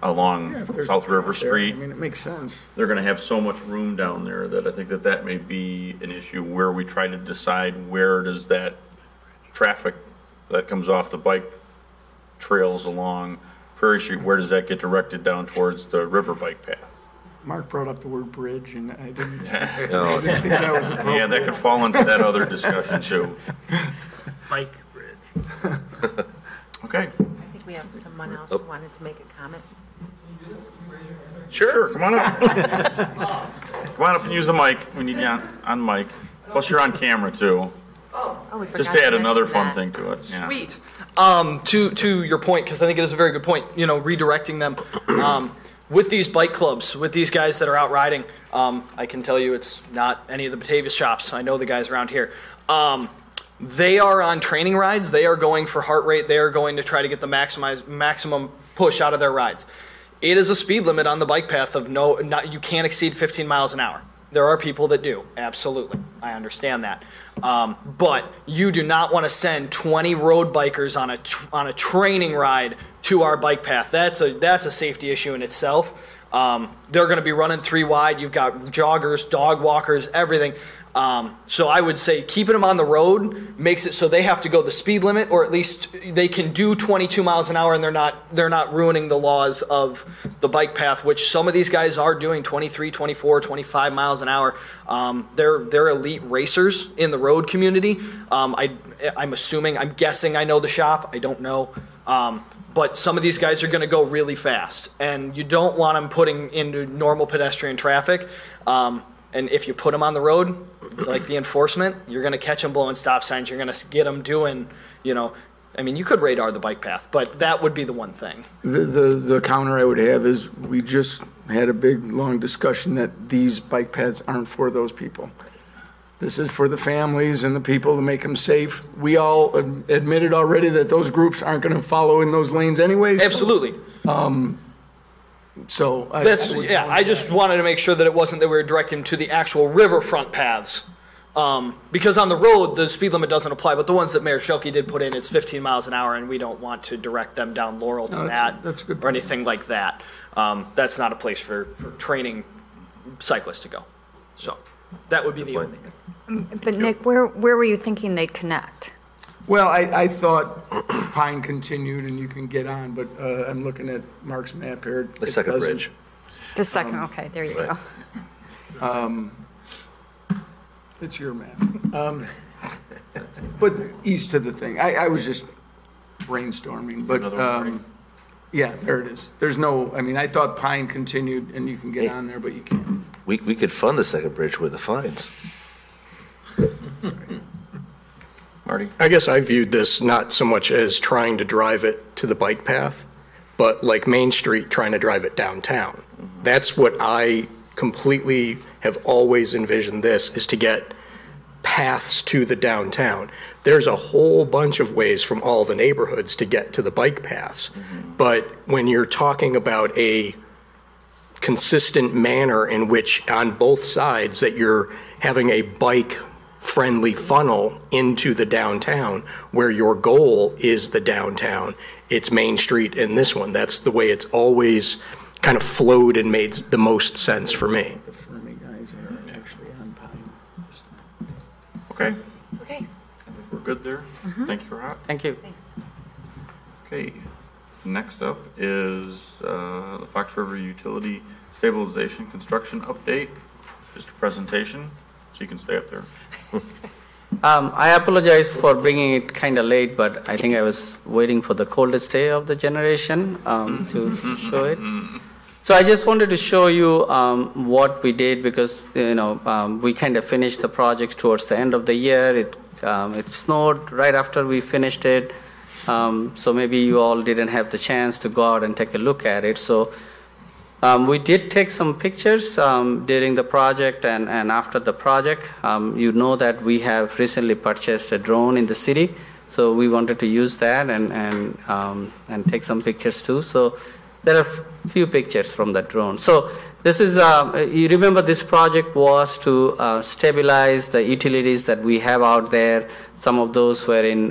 along South River Street. I mean, it makes sense. They're going to have so much room down there that I think that may be an issue where we try to decide where does that traffic that comes off the bike trails along Prairie Street, where does that get directed down towards the river bike paths? Mark brought up the word bridge, and I didn't, No. I didn't think that was appropriate. Yeah, that could fall into that other discussion too. Bike bridge. Okay. I think we have someone else who wanted to make a comment. Sure, come on up. Come on up and use the mic. We need you on mic. Plus you're on camera too. Oh, we Just forgot to add to another mention fun that. thing to it. Yeah. Sweet. To your point, because I think it is a very good point, redirecting them. With these bike clubs, with these guys that are out riding, I can tell you it's not any of the Batavia shops. I know the guys around here. They are on training rides. They are going for heart rate. They are going to try to get the maximum push out of their rides. It is a speed limit on the bike path of you can't exceed 15 miles an hour. There are people that do, absolutely. I understand that. But you do not want to send 20 road bikers on a training ride to our bike path. That's a safety issue in itself. They're going to be running 3 wide. You've got joggers, dog walkers, everything. So I would say keeping them on the road makes it so they have to go the speed limit, or at least they can do 22 miles an hour, and they're not ruining the laws of the bike path, which some of these guys are doing 23, 24, 25 miles an hour. They're elite racers in the road community. I'm guessing I know the shop. I don't know. But some of these guys are going to go really fast, and you don't want them putting into normal pedestrian traffic. And if you put them on the road, like the enforcement, you're going to catch them blowing stop signs. You're going to get them doing, you could radar the bike path, but that would be the one thing. The counter I would have is we just had a big, long discussion that these bike paths aren't for those people. This is for the families and the people to make them safe. We all admitted already that those groups aren't going to follow in those lanes anyways. Absolutely. I just wanted to make sure that it wasn't that we were directing them to the actual riverfront paths. Because on the road, the speed limit doesn't apply, but the ones that Mayor Shelkey did put in, it's 15 miles an hour, and we don't want to direct them down Laurel to that's a good or anything like that. That's not a place for training cyclists to go. So that would be the only thing. But Nick, where were you thinking they'd connect? Well, I thought Pine continued and you can get on, but I'm looking at Mark's map here. The second bridge. The second, okay, there you go. It's your map. But east of the thing. I was just brainstorming, but yeah, there it is. There's no, I thought Pine continued and you can get on there, but you can't. We could fund the second bridge with the fines. Marty? I guess I viewed this not so much as trying to drive it to the bike path, but like Main Street trying to drive it downtown. That's what I completely have always envisioned this, is to get paths to the downtown. There's a whole bunch of ways from all the neighborhoods to get to the bike paths. But when you're talking about a consistent manner in which on both sides that you're having a bike friendly funnel into the downtown where your goal is the downtown, it's Main Street and this one. That's the way it's always kind of flowed and made the most sense for me. The Fermi guys that are actually on Pine. Okay. Okay. I think we're good there. Thank you, Rob. Thank you. Thanks. Okay. Next up is the Fox River Utility Stabilization Construction Update. Just a presentation, so you can stay up there. I apologize for bringing it kind of late, but I think I was waiting for the coldest day of the generation to show it. So I just wanted to show you what we did, because we kind of finished the project towards the end of the year. It snowed right after we finished it, so maybe you all didn't have the chance to go out and take a look at it. So we did take some pictures during the project and after the project. You know that we have recently purchased a drone in the city, so we wanted to use that and take some pictures too. So there are a few pictures from the drone. So this is, you remember this project was to stabilize the utilities that we have out there. Some of those were in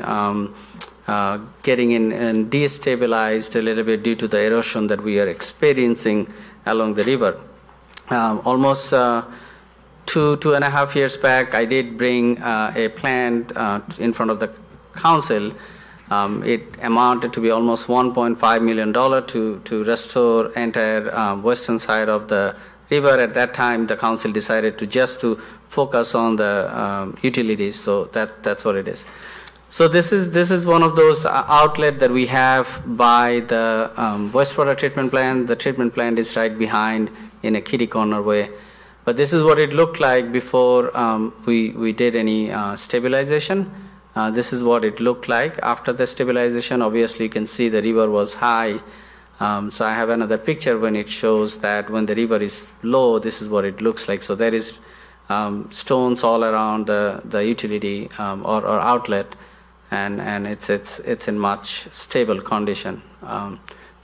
getting in and destabilized a little bit due to the erosion that we are experiencing along the river. Almost 2.5 years back, I did bring a plan in front of the council. It amounted to be almost $1.5 million to restore entire western side of the river. At that time, the council decided to focus on the utilities. So that's what it is. So this is one of those outlet that we have by the wastewater treatment plant. The treatment plant is right behind in a kitty corner way. But this is what it looked like before we did any stabilization. This is what it looked like after the stabilization. Obviously, you can see the river was high. So I have another picture when it shows that when the river is low, this is what it looks like. So there is stones all around the utility or outlet, and it's in much stable condition.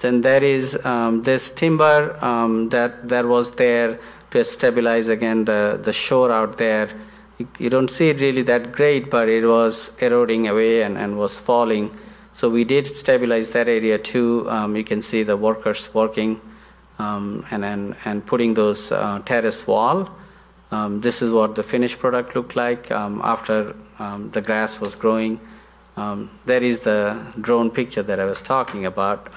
Then there is this timber that was there to stabilize again the shore out there. You don't see it really that great, but it was eroding away and was falling. So we did stabilize that area too. You can see the workers working and putting those terrace wall. This is what the finished product looked like after the grass was growing. There is the drone picture that I was talking about.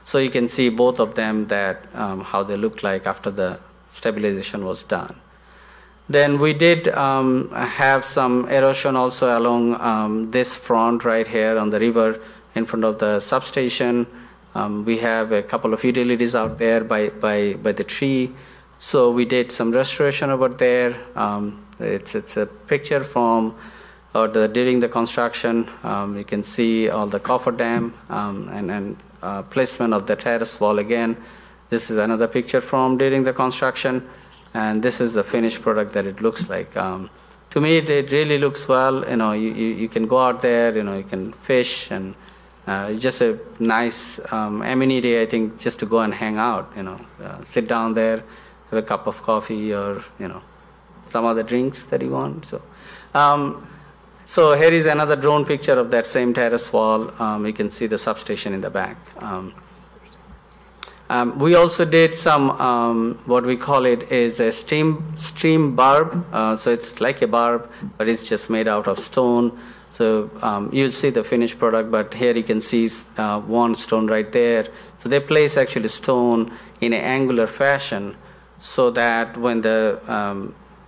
So you can see both of them that how they look like after the stabilization was done. Then we did have some erosion also along this front right here on the river in front of the substation. We have a couple of utilities out there by the tree. So we did some restoration over there. It's a picture from during the construction. You can see all the cofferdam and placement of the terrace wall again. This is another picture from during the construction. And this is the finished product that it looks like. To me, it really looks well. You can go out there. You can fish, and it's just a nice amenity. I think just to go and hang out. Sit down there, have a cup of coffee, or some other drinks that you want. So here is another drone picture of that same terrace wall. You can see the substation in the back. We also did some, what we call it is a stream barb. So it's like a barb, but it's just made out of stone. So you'll see the finished product, but here you can see one stone right there. So they place actually stone in an angular fashion so that when the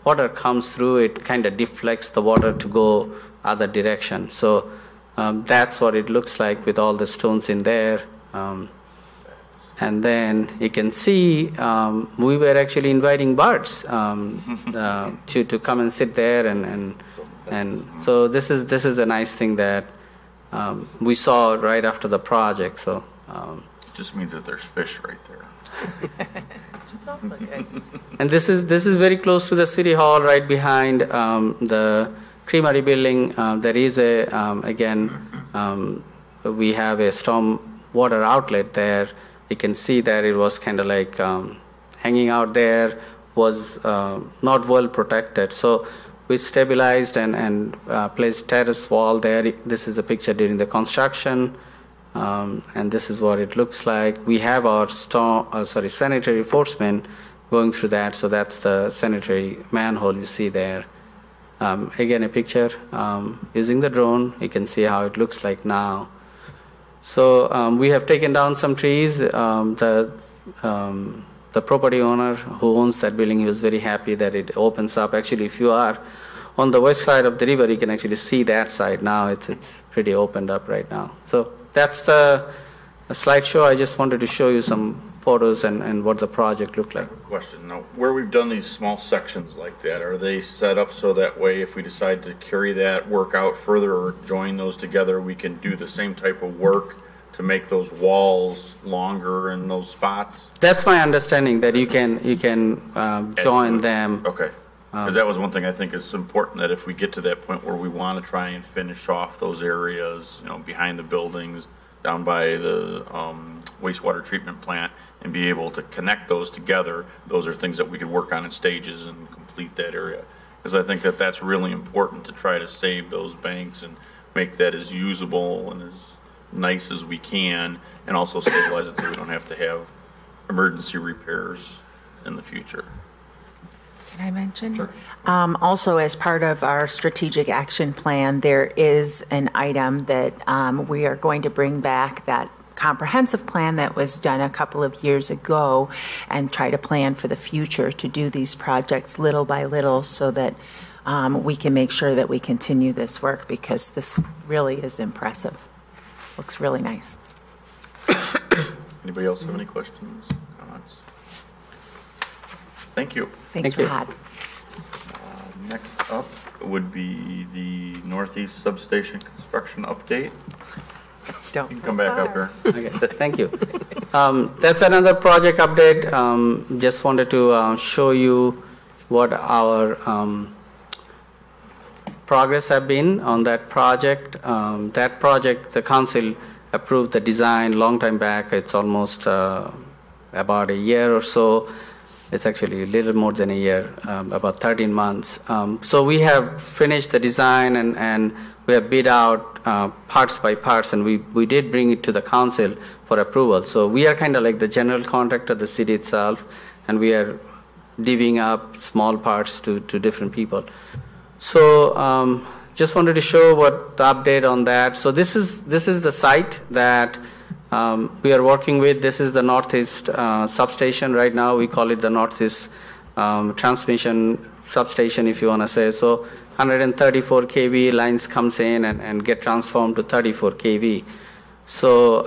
water comes through, it kind of deflects the water to go other direction. So that's what it looks like with all the stones in there. And then you can see we were actually inviting birds to come and sit there, and so this is a nice thing that we saw right after the project. So it just means that there's fish right there. Sounds like it. And this is very close to the city hall, right behind the creamery building. There is we have a storm water outlet there. You can see that it was kind of like hanging out there, was not well protected. So we stabilized and placed terrace wall there. This is a picture during the construction, and this is what it looks like. We have our sanitary enforcement going through that. So that's the sanitary manhole you see there. Again, a picture using the drone. You can see how it looks like now. So we have taken down some trees. The property owner who owns that building, he was very happy that it opens up. Actually, if you are on the west side of the river, you can actually see that side now. It's pretty opened up right now. So that's the slideshow. I just wanted to show you some photos and what the project looked like. Question. Now, where we've done these small sections like that, are they set up so that way if we decide to carry that work out further or join those together, we can do the same type of work to make those walls longer in those spots? That's my understanding, that you can join them. Okay. Because that was one thing I think is important, that if we get to that point where we want to try and finish off those areas, behind the buildings, down by the wastewater treatment plant, and be able to connect those together, those are things that we could work on in stages and complete that area. Because I think that that's really important to try to save those banks and make that as usable and as nice as we can, and also stabilize it so we don't have to have emergency repairs in the future. Can I mention? Sure. Also, as part of our strategic action plan, there is an item that we are going to bring back, that comprehensive plan that was done a couple of years ago, and try to plan for the future to do these projects little by little so that we can make sure that we continue this work, because this really is impressive. Looks really nice. Anybody else have any questions, comments? Thank you. Thanks, Rod. Next up would be the Northeast Substation construction update. You can come back up here. Okay, thank you. That's another project update. Just wanted to show you what our progress have been on that project. That project, the council approved the design long time back. It's almost about a year or so. It's actually a little more than a year, about 13 months. So we have finished the design and we have bid out parts by parts, and we did bring it to the council for approval. So we are kind of like the general contractor, the city itself, and we are divvying up small parts to different people. So just wanted to show what the update on that. So this is the site that we are working with. This is the Northeast substation right now. We call it the Northeast transmission substation, if you want to say. So 134 kV lines comes in and get transformed to 34 kV. So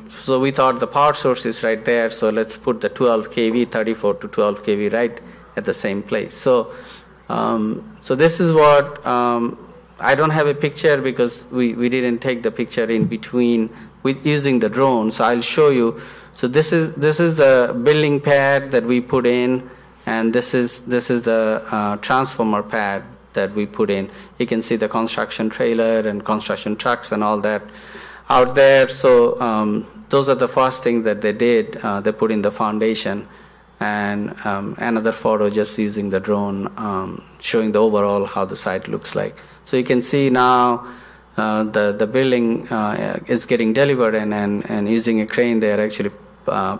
so we thought the power source is right there. So let's put the 12 kV, 34 to 12 kV right at the same place. So so this is what I don't have a picture because we didn't take the picture in between with using the drone. So I'll show you. So this is the building pad that we put in, and this is the transformer pad that we put in. You can see the construction trailer and construction trucks and all that out there. So those are the first things that they did. They put in the foundation, and another photo just using the drone, showing the overall how the site looks like. So you can see now the building is getting delivered, and using a crane they're actually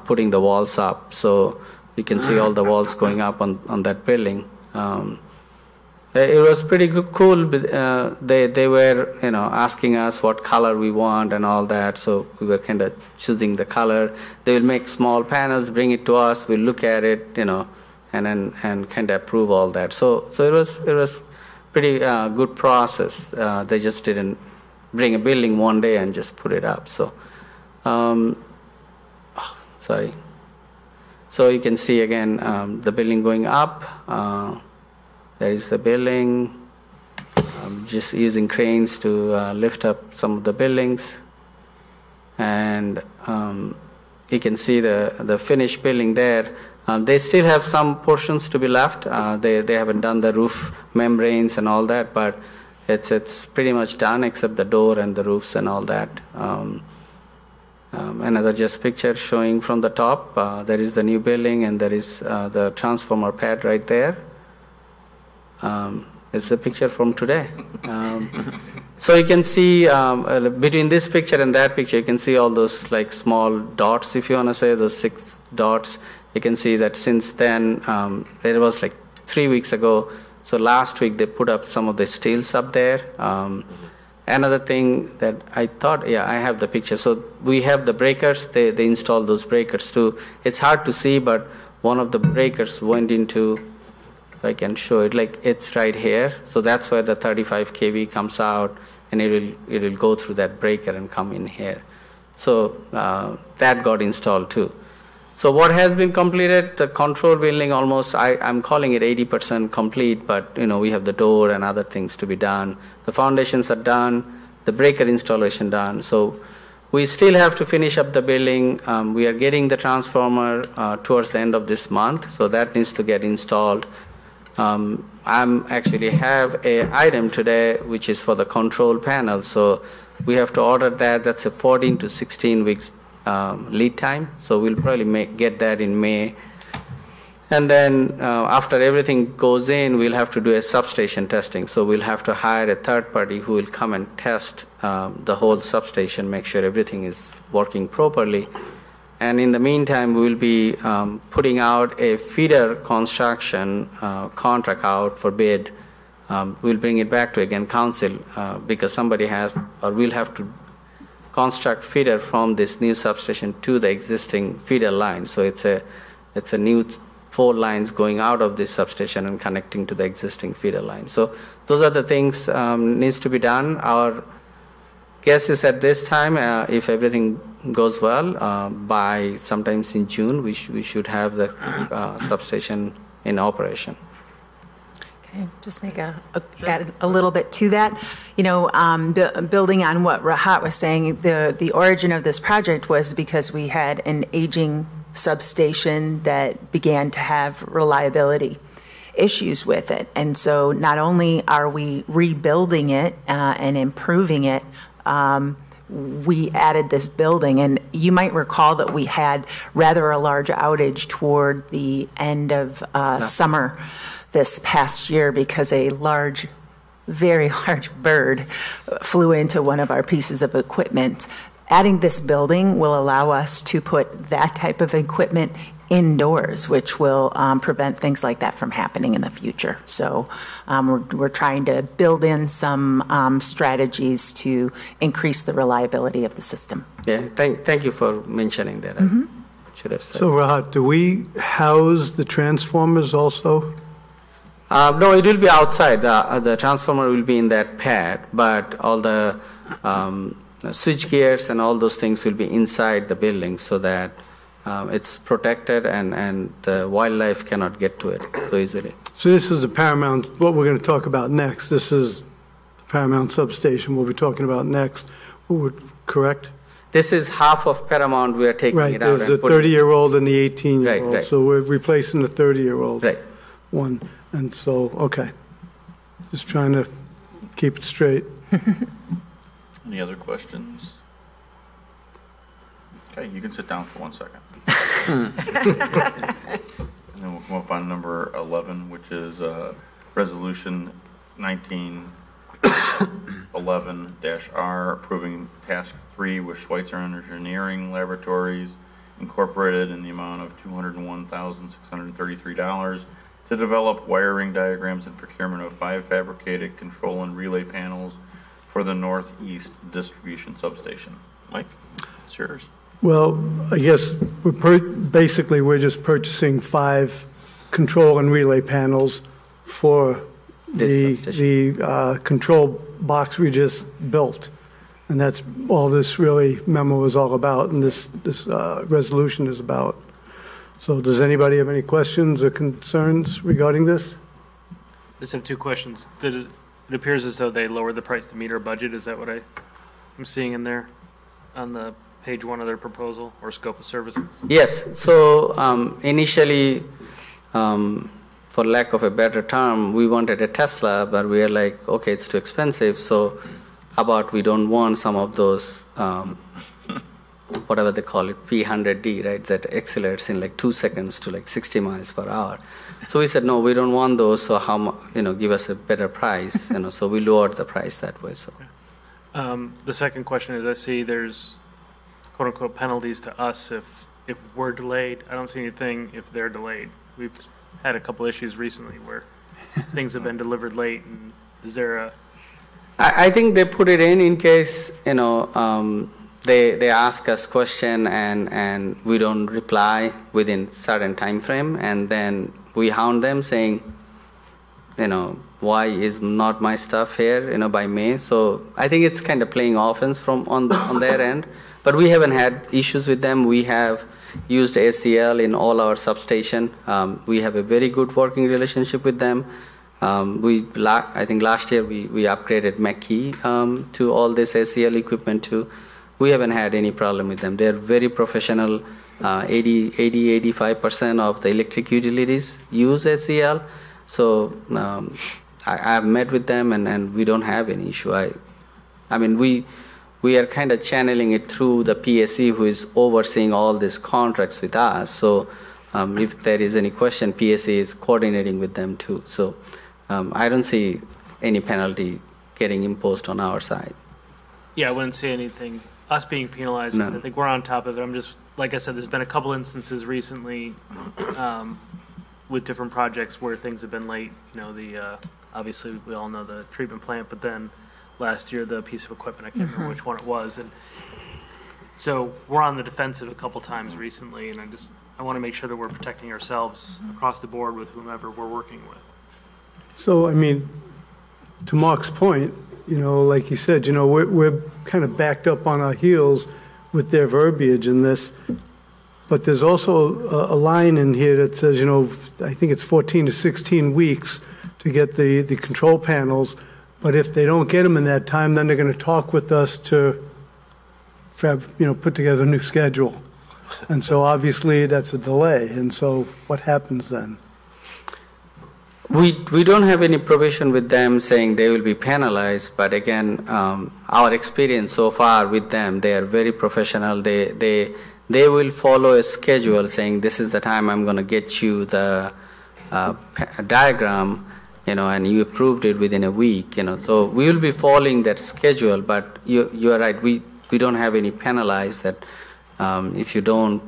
putting the walls up. So you can see all the walls going up on that building. It was pretty cool. They were asking us what color we want and all that. So we were kind of choosing the color. They will make small panels, bring it to us. We'll look at it, and kind of approve all that. So it was pretty good process. They just didn't bring a building one day and just put it up. So sorry. So you can see again the building going up. There is the building. Just using cranes to lift up some of the buildings, and you can see the finished building there. They still have some portions to be left. They haven't done the roof membranes and all that, but it's pretty much done except the door and the roofs and all that. Another just picture showing from the top. There is the new building, and there is the transformer pad right there. It's a picture from today. So you can see between this picture and that picture, you can see all those like small dots, if you want to say, those 6 dots. You can see that since then, it was like 3 weeks ago. So last week they put up some of the steels up there. Another thing that I thought, yeah, I have the picture. So we have the breakers. They installed those breakers too. It's hard to see, but one of the breakers went into, if I can show it, like it's right here. So that's where the 35 kV comes out, and it will go through that breaker and come in here. So that got installed too. So what has been completed, the control building almost, I'm calling it 80% complete, but we have the door and other things to be done. The foundations are done, the breaker installation done. So we still have to finish up the building. We are getting the transformer towards the end of this month, so that needs to get installed. I'm actually have a item today which is for the control panel. So we have to order that. That's a 14 to 16 weeks lead time. So we'll probably get that in May. And then after everything goes in, we'll have to do a substation testing. So we'll have to hire a third party who will come and test the whole substation, make sure everything is working properly. And in the meantime, we'll be putting out a feeder construction contract out for bid. We'll bring it back to again council because somebody has, or we'll have to construct feeder from this new substation to the existing feeder line. So it's a new 4 lines going out of this substation and connecting to the existing feeder line. So those are the things needs to be done. Our guess is at this time, if everything goes well, by sometimes in June, we should have the substation in operation. Okay, just make add a little bit to that. You know, building on what Rahat was saying, the origin of this project was because we had an aging substation that began to have reliability issues with it. And so not only are we rebuilding it and improving it, we added this building. And you might recall that we had rather a large outage toward the end of summer this past year because a very large bird flew into one of our pieces of equipment. Adding this building will allow us to put that type of equipment indoors, which will prevent things like that from happening in the future. So we're trying to build in some strategies to increase the reliability of the system. Yeah, thank you for mentioning that. I should have said. So Rahat, do we house the transformers also? No, it will be outside. The transformer will be in that pad, but all the switch gears and all those things will be inside the building so that it's protected and the wildlife cannot get to it so easily. So this is the Paramount, what we're going to talk about next. This is the Paramount substation we'll be talking about next. Correct? This is half of Paramount. We are taking right, it out. There's the 30-year-old and the 18-year-old. Right. So we're replacing the 30-year-old one. And so, okay. Just trying to keep it straight. Any other questions? Okay, you can sit down for 1 second. And then we'll come up on number 11, which is Resolution 1911-R, approving Task 3 with Schweitzer Engineering Laboratories Incorporated in the amount of $201,633 to develop wiring diagrams and procurement of 5 fabricated control and relay panels for the Northeast Distribution Substation. Mike, it's yours. Well, I guess basically we're just purchasing 5 control and relay panels for the control box we just built. And that's all this really memo is all about and this resolution is about. So does anybody have any questions or concerns regarding this? I just have 2 questions. It appears as though they lowered the price to meet our budget. Is that what I'm seeing in there on the page 1 of their proposal or scope of services? Yes. So initially, for lack of a better term, we wanted a Tesla, but we are like, okay, it's too expensive. So how about we don't want some of those, whatever they call it, P100D, right, that accelerates in like 2 seconds to like 60 miles per hour. So we said, no, we don't want those. So give us a better price, so we lowered the price that way. So. The second question is, I see there's quote unquote penalties to us if we're delayed. I don't see anything if they're delayed. We've had a couple issues recently where things have been delivered late. And is there a? I think they put it in case they ask us question and we don't reply within certain time frame, and then we hound them saying, why is not my stuff here, by May? So I think it's kind of playing offense on their end, but we haven't had issues with them. We have used ACL in all our substation. We have a very good working relationship with them. I think last year we upgraded McKee to all this ACL equipment too. We haven't had any problem with them. They're very professional. 80-85% of the electric utilities use ACL. So I've met with them and we don't have any issue. I mean, we are kind of channeling it through the PSC who is overseeing all these contracts with us. So If there is any question, PSA is coordinating with them too. So I don't see any penalty getting imposed on our side. Yeah, I wouldn't say anything, us being penalized. No. I think we're on top of it. I'm just, like I said, there's been a couple instances recently with different projects where things have been late. You know, obviously we all know the treatment plant, but then last year the piece of equipment, I can't remember which one it was. And so we're on the defensive a couple times recently, and I want to make sure that we're protecting ourselves across the board with whomever we're working with. So, I mean, to Mark's point, you know, like you said, you know, we're kind of backed up on our heels with their verbiage in this. But there's also a line in here that says, you know, I think it's 14 to 16 weeks to get the control panels. But if they don't get them in that time, then they're going to talk with us to, put together a new schedule. And so obviously that's a delay. And so what happens then? We don't have any provision with them saying they will be penalized, but again, our experience so far with them, they are very professional. They will follow a schedule saying this is the time I'm going to get you the diagram, you know, and you approved it within a week, you know. So we will be following that schedule, but you are right. We don't have any penalized that if you don't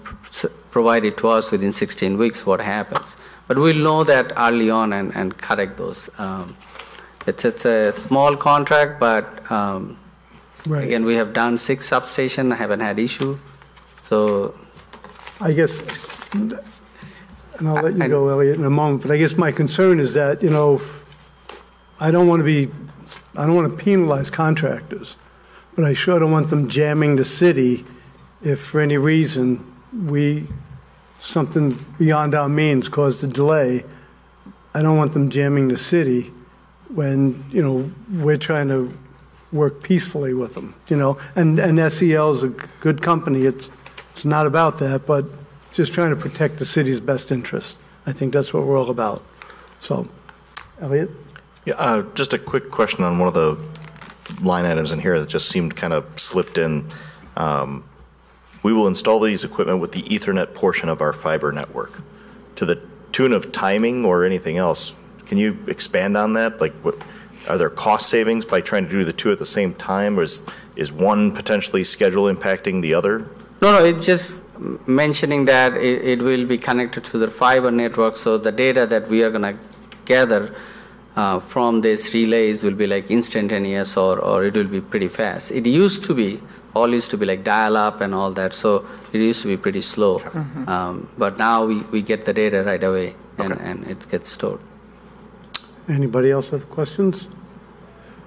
provide it to us within 16 weeks, what happens. But we'll know that early on and correct those. It's a small contract, but Right. again, we have done 6 substations, I haven't had issue. So I guess, and I'll let you go, Elliot, in a moment, but I guess my concern is that, you know, I don't want to penalize contractors, but I sure don't want them jamming the city if for any reason something beyond our means caused a delay. I don't want them jamming the city when, you know, we're trying to work peacefully with them, you know, and SEL is a good company. It's not about that, but just trying to protect the city's best interest. I think that's what we're all about. So, Elliot? Yeah, just a quick question on one of the line items in here that just seemed kind of slipped in. We will install these equipment with the Ethernet portion of our fiber network. To the tune of timing or anything else, can you expand on that? Like, are there cost savings by trying to do the two at the same time, or is one potentially schedule impacting the other? No, it's just mentioning that it will be connected to the fiber network, so the data that we are going to gather from these relays will be like instantaneous, or it will be pretty fast. It used to be like dial-up and all that, so it used to be pretty slow. But now we get the data right away, and it gets stored. Anybody else have questions?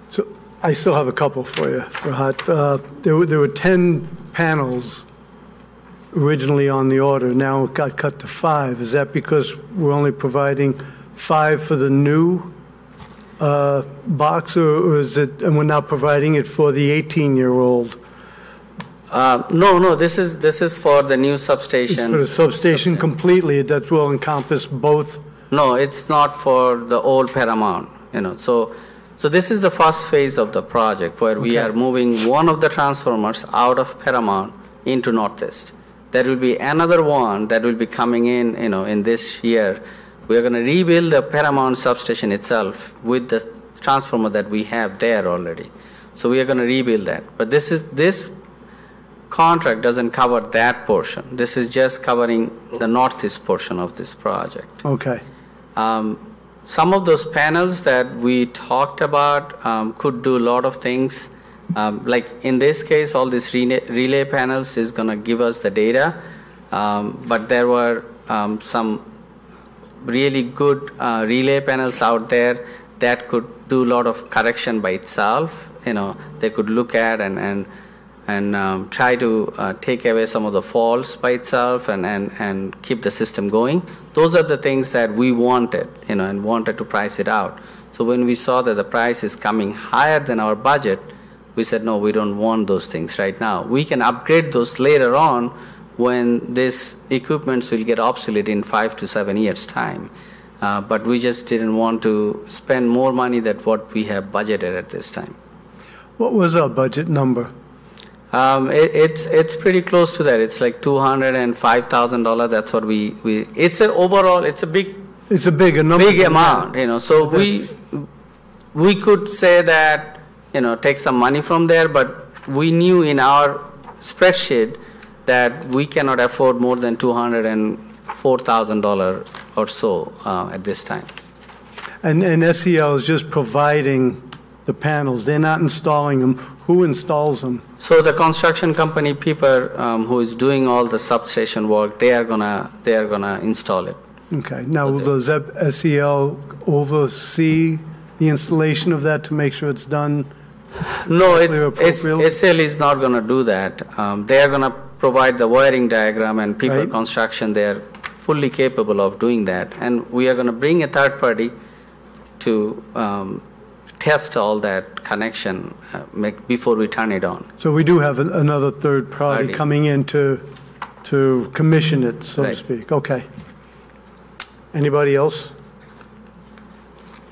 So I still have a couple for you, Rahat. There were 10 panels originally on the order. Now it got cut to 5. Is that because we're only providing 5 for the new box, or is it, and we're not providing it for the 18-year-old? No. This is for the new substation. It's for the substation completely. That will encompass both. No, it's not for the old Paramount. You know, so this is the first phase of the project where we are moving one of the transformers out of Paramount into Northeast. There will be another one that will be coming in, you know, in this year. We are going to rebuild the Paramount substation itself with the transformer that we have there already. So we are going to rebuild that. But this contract doesn't cover that portion. This is just covering the Northeast portion of this project. Okay. Some of those panels that we talked about could do a lot of things. Like in this case, all these relay panels is going to give us the data. But there were some really good relay panels out there that could do a lot of correction by itself. You know, they could look at and try to take away some of the faults by itself and keep the system going. Those are the things that we wanted, you know, and wanted to price it out. So when we saw that the price is coming higher than our budget, we said, no, we don't want those things right now. We can upgrade those later on when this equipment will get obsolete in 5 to 7 years' time. But we just didn't want to spend more money than what we have budgeted at this time. What was our budget number? It's pretty close to that. It's like $205,000. That's what we. It's a overall. It's a big. It's a big number. Big amount, you know. So we could say that, you know, take some money from there, but we knew in our spreadsheet that we cannot afford more than $204,000 or so at this time. And SEL is just providing the panels. They're not installing them. Who installs them? So the construction company people who is doing all the substation work, they are gonna install it. Okay. Now, does SEL oversee the installation of that to make sure it's done? No, SEL is not going to do that. They are going to provide the wiring diagram and people construction. They are fully capable of doing that. And we are going to bring a third party to test all that connection before we turn it on. So we do have another third party coming in to commission it, so to speak. Okay. Anybody else?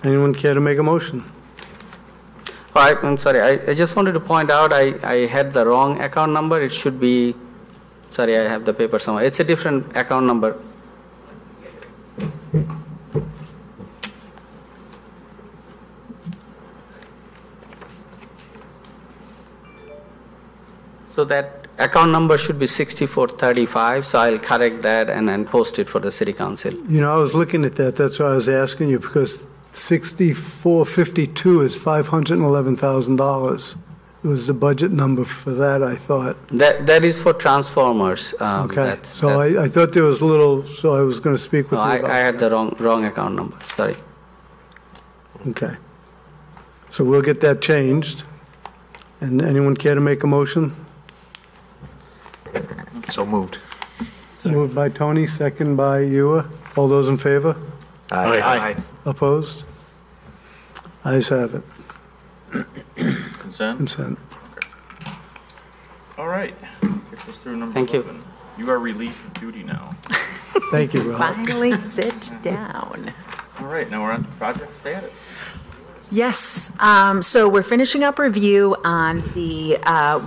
Anyone care to make a motion? All right, I'm sorry. I just wanted to point out I had the wrong account number. It should be, sorry, I have the paper somewhere. It's a different account number. So that account number should be 6435, so I'll correct that and then post it for the city council. You know, I was looking at that. That's why I was asking you, because 6452 is $511,000. It was the budget number for that, I thought. That is for transformers. Okay. So I thought there was a little, so I was going to speak with you about I had the wrong account number. Sorry. Okay. So we'll get that changed. And anyone care to make a motion? So moved. Moved by Tony, second by Ewa. All those in favor? Aye. Opposed? Ayes have it. Consent? Consent. Okay. All right. Gets us through number Thank 11. You are relieved of duty now. Thank you, Rob. Finally sit down. All right, now we're on to project status. Yes, so we're finishing up review on the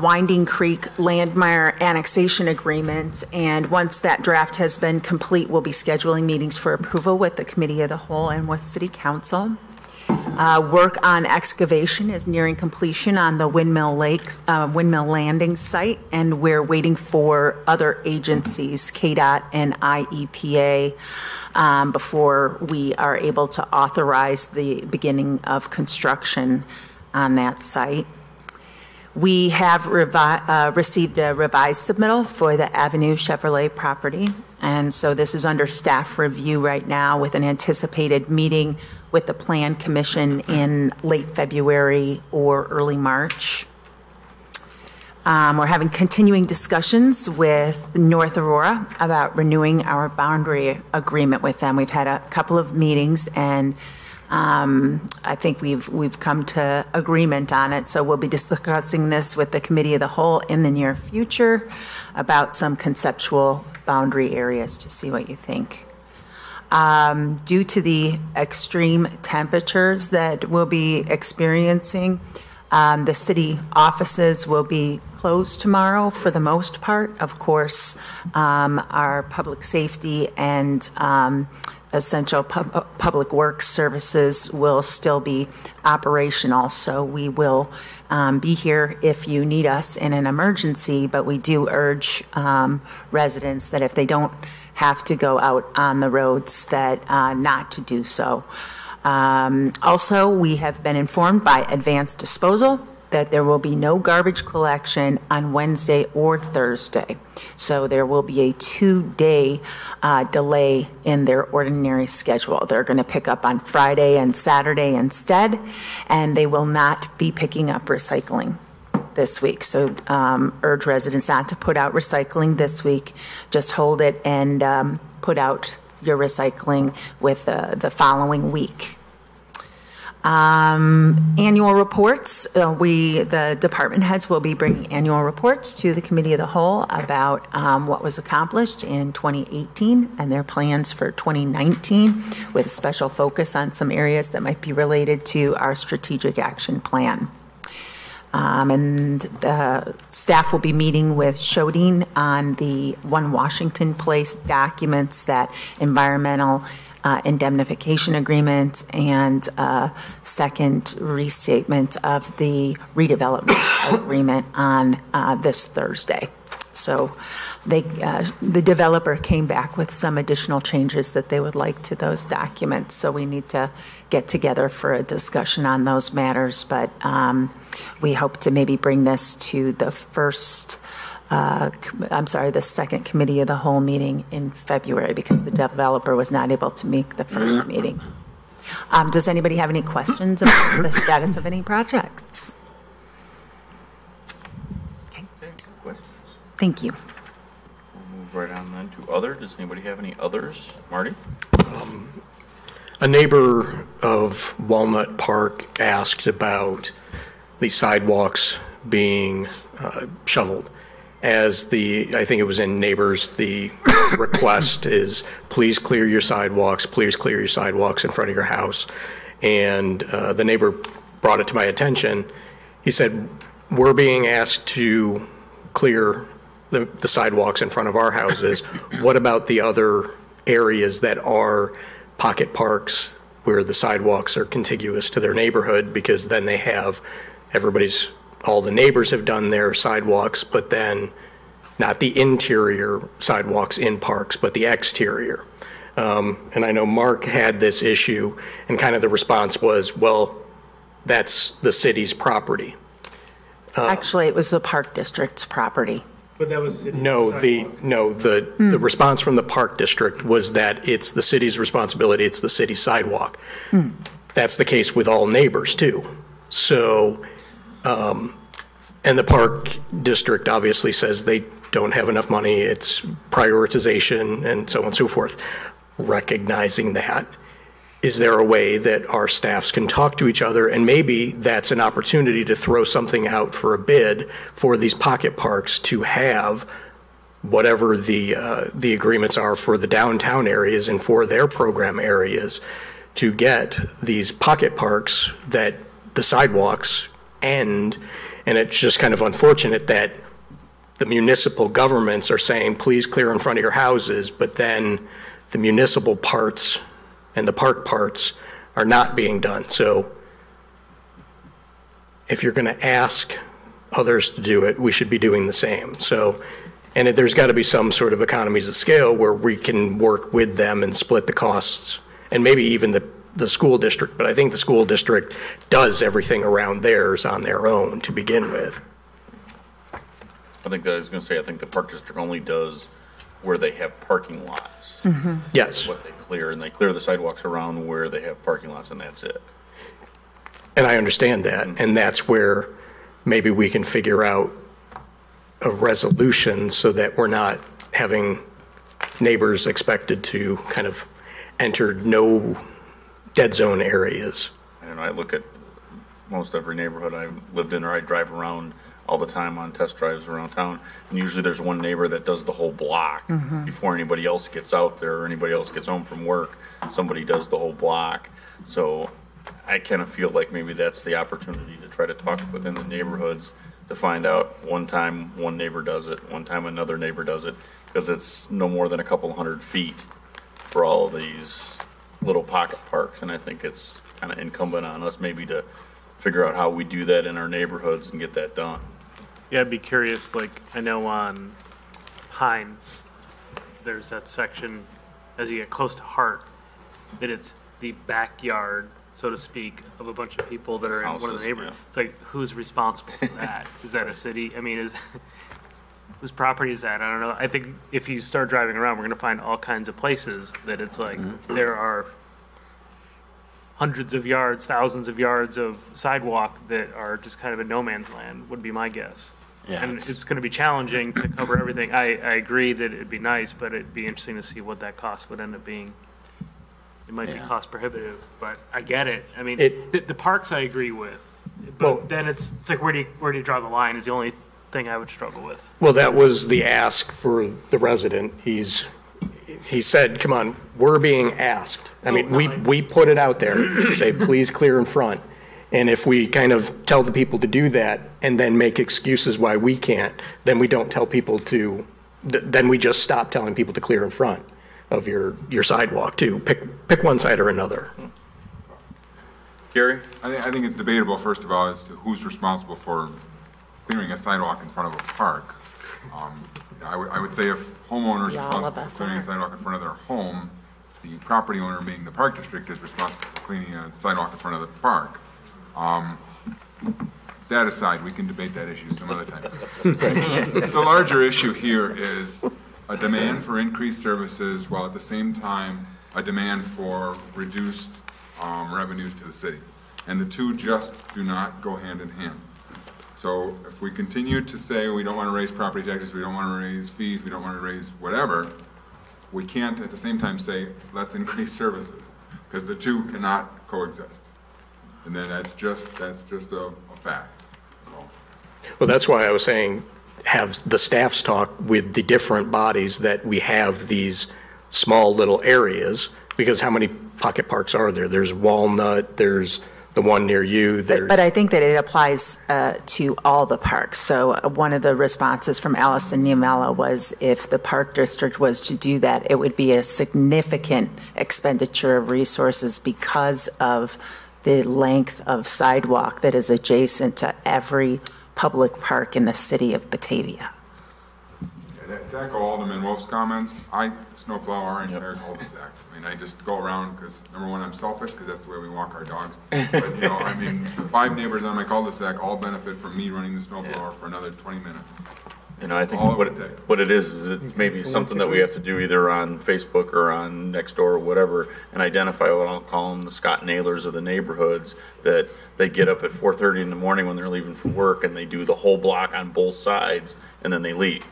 Winding Creek Landmeyer annexation agreement, and once that draft has been complete, we'll be scheduling meetings for approval with the Committee of the Whole and with City Council. Work on excavation is nearing completion on the Windmill Landing site, and we're waiting for other agencies, KDOT and IEPA, before we are able to authorize the beginning of construction on that site. We have received a revised submittal for the Avenue Chevrolet property, and so this is under staff review right now with an anticipated meeting with the Plan Commission in late February or early March. We're having continuing discussions with North Aurora about renewing our boundary agreement with them. We've had a couple of meetings, and I think we've come to agreement on it. So we'll be discussing this with the Committee of the Whole in the near future about some conceptual boundary areas to see what you think. Due to the extreme temperatures that we'll be experiencing, the city offices will be closed tomorrow for the most part. Of course, our public safety and essential public works services will still be operational. So we will be here if you need us in an emergency, but we do urge residents that if they don't have to go out on the roads, that not to do so. Also, we have been informed by Advanced Disposal that there will be no garbage collection on Wednesday or Thursday. So there will be a 2-day delay in their ordinary schedule. They're going to pick up on Friday and Saturday instead, and they will not be picking up recycling this week. So urge residents not to put out recycling this week. Just hold it and put out your recycling with the following week. Annual reports. The department heads will be bringing annual reports to the Committee of the Whole about what was accomplished in 2018 and their plans for 2019, with a special focus on some areas that might be related to our strategic action plan. And the staff will be meeting with Shodine on the One Washington Place documents, that environmental indemnification agreement, and second restatement of the redevelopment agreement on this Thursday. So the developer came back with some additional changes that they would like to those documents. So we need to get together for a discussion on those matters. But we hope to maybe bring this to the the second committee of the whole meeting in February, because the developer was not able to make the first meeting. Does anybody have any questions about the status of any projects? Thank you. We'll move right on then to other. Does anybody have any others? Marty? A neighbor of Walnut Park asked about the sidewalks being shoveled. As I think it was in Neighbors, the request is, please clear your sidewalks in front of your house. And the neighbor brought it to my attention. He said, we're being asked to clear the sidewalks in front of our houses. What about the other areas that are pocket parks where the sidewalks are contiguous to their neighborhood? Because then they have all the neighbors have done their sidewalks, but then not the interior sidewalks in parks, but the exterior. And I know Mark had this issue, and kind of the response was, well, that's the city's property. Actually, it was the Park District's property. But that was the response from the Park District was that it's the city's responsibility, it's the city's sidewalk. That's the case with all neighbors too. So, and the Park District obviously says they don't have enough money, it's prioritization and so on and so forth. Recognizing that, is there a way that our staffs can talk to each other, and maybe that's an opportunity to throw something out for a bid for these pocket parks to have whatever the agreements are for the downtown areas and for their program areas, to get these pocket parks that the sidewalks end. And it's just kind of unfortunate that the municipal governments are saying, please clear in front of your houses, but then the municipal parts and the park parts are not being done. So if you're going to ask others to do it, we should be doing the same. So, and there's got to be some sort of economies of scale where we can work with them and split the costs, and maybe even the school district. But I think the school district does everything around theirs on their own to begin with. I think the Park District only does where they have parking lots. Yes. What they clear, and they clear the sidewalks around where they have parking lots, and that's it. And I understand that, and that's where maybe we can figure out a resolution so that we're not having neighbors expected to kind of enter no dead zone areas. And I look at most every neighborhood I've lived in or I drive around all the time on test drives around town, and usually there's one neighbor that does the whole block before anybody else gets out there or anybody else gets home from work. Somebody does the whole block. So I kind of feel like maybe that's the opportunity to try to talk within the neighborhoods to find out one time one neighbor does it, one time another neighbor does it, because it's no more than a couple hundred feet for all of these little pocket parks. And I think it's kind of incumbent on us maybe to figure out how we do that in our neighborhoods and get that done. Yeah, I'd be curious, like, I know on Pine, there's that section, as you get close to Hart, that it's the backyard, so to speak, of a bunch of people that are in one of the neighborhoods. Yeah. It's like, who's responsible for that? Is that a city? I mean, whose property is that? I don't know. I think if you start driving around, we're going to find all kinds of places that it's like there are hundreds of yards, thousands of yards of sidewalk that are just kind of a no man's land, would be my guess. Yeah, and it's going to be challenging to cover everything. I agree that it'd be nice, but it'd be interesting to see what that cost would end up being. It might be cost prohibitive, but I get it. I mean, the parks I agree with, but then it's like where do you draw the line is the only thing I would struggle with. Well, that was the ask for the resident. He said, come on, we're being asked. I mean, we put it out there, say, please clear in front. And if we kind of tell the people to do that and then make excuses why we can't, then we don't tell people to, then we just stop telling people to clear in front of your sidewalk too. Pick one side or another. Gary? I think it's debatable, first of all, as to who's responsible for clearing a sidewalk in front of a park. I would say if homeowners are responsible for clearing a sidewalk in front of their home, the property owner, being the park district, is responsible for cleaning a sidewalk in front of the park. That aside, we can debate that issue some other time. The larger issue here is a demand for increased services while at the same time a demand for reduced revenues to the city. And the two just do not go hand in hand. So if we continue to say we don't want to raise property taxes, we don't want to raise fees, we don't want to raise whatever, we can't at the same time say, let's increase services, because the two cannot coexist. And then that's just a fact. Well, that's why I was saying have the staffs talk with the different bodies that we have these small little areas, because how many pocket parks are there? There's Walnut, there's the one near you. But I think that it applies to all the parks. So one of the responses from Allison Niemela was if the park district was to do that, it would be a significant expenditure of resources because of the length of sidewalk that is adjacent to every public park in the city of Batavia. To echo Alderman Wolf's comments, I snowplow our entire cul-de-sac. I mean, I just go around because, number one, I'm selfish because that's the way we walk our dogs. But, you know, I mean, the 5 neighbors on my cul-de-sac all benefit from me running the snowblower for another 20 minutes. You know, I think what it is it maybe something that we have to do either on Facebook or on Nextdoor or whatever, and identify what I'll call them the Scott Nailers of the neighborhoods, that they get up at 4:30 in the morning when they're leaving for work and they do the whole block on both sides and then they leave.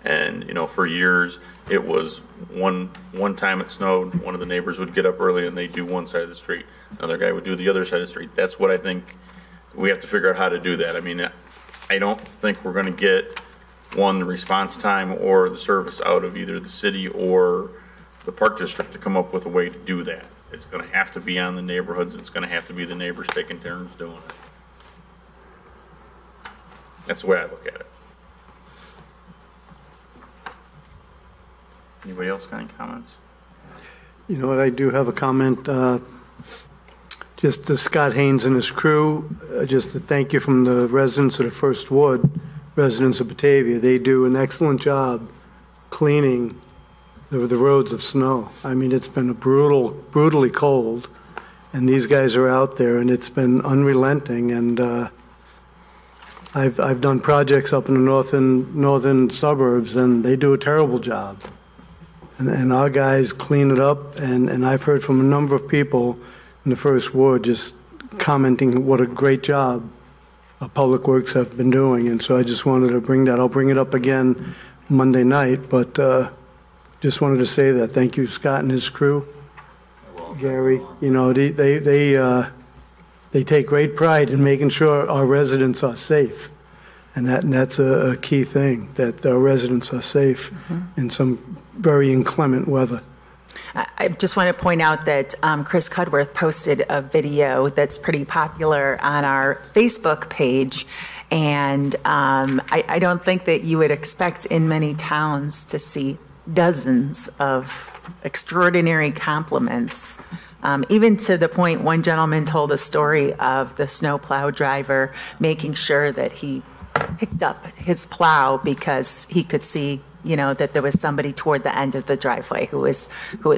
And, you know, for years, it was one time it snowed, one of the neighbors would get up early and they'd do one side of the street. Another guy would do the other side of the street. That's what I think we have to figure out how to do that. I mean, I don't think we're going to get, the response time or the service out of either the city or the park district to come up with a way to do that. It's going to have to be on the neighborhoods. It's going to have to be the neighbors taking turns doing it. That's the way I look at it. Anybody else got any comments? You know what, I do have a comment. Just to Scott Haynes and his crew, just to thank you from the residents of the First Ward, residents of Batavia. They do an excellent job cleaning the roads of snow. I mean, it's been brutally cold, and these guys are out there, and it's been unrelenting. And I've done projects up in the northern suburbs, and they do a terrible job. And our guys clean it up, and I've heard from a number of people in the First Ward just commenting what a great job Public Works have been doing. And so I just wanted to bring that. I'll bring it up again Monday night, but just wanted to say that. Thank you, Scott and his crew. Gary, you know, they take great pride in making sure our residents are safe. And that's a key thing, that our residents are safe in some very inclement weather. I just want to point out that Chris Cudworth posted a video that's pretty popular on our Facebook page. And I don't think that you would expect in many towns to see dozens of extraordinary compliments. Even to the point one gentleman told a story of the snowplow driver making sure that he picked up his plow because he could see, you know, that there was somebody toward the end of the driveway who was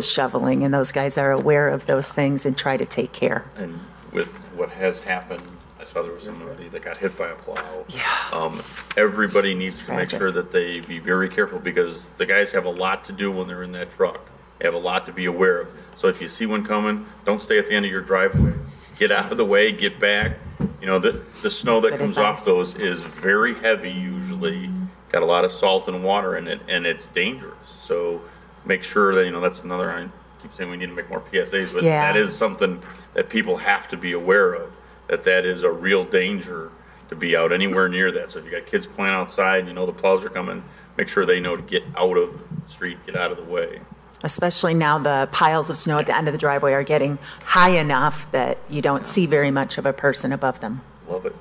shoveling, and those guys are aware of those things and try to take care. And with what has happened, I saw there was somebody that got hit by a plow. Yeah. Everybody needs to make sure that they be very careful, because the guys have a lot to do when they're in that truck. They have a lot to be aware of. So if you see one coming, don't stay at the end of your driveway. Get out of the way, get back. You know, the snow that comes off those is very heavy usually. Got a lot of salt and water in it, and it's dangerous. So make sure that, you know, that's another, I keep saying we need to make more PSAs, but that is something that people have to be aware of, that is a real danger to be out anywhere near that. So if you got kids playing outside, you know the plows are coming, make sure they know to get out of the street, get out of the way. Especially now the piles of snow at the end of the driveway are getting high enough that you don't see very much of a person above them. Love it.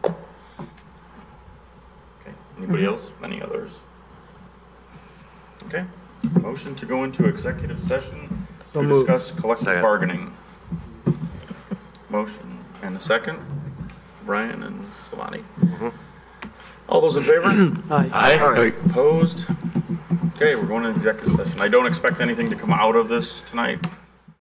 Okay. Anybody else? Any others? Okay. Motion to go into executive session So to moved. discuss collective bargaining. Motion and a second. Brian and Solani. All those in favor? Aye. Opposed? Okay, we're going to executive session. I don't expect anything to come out of this tonight.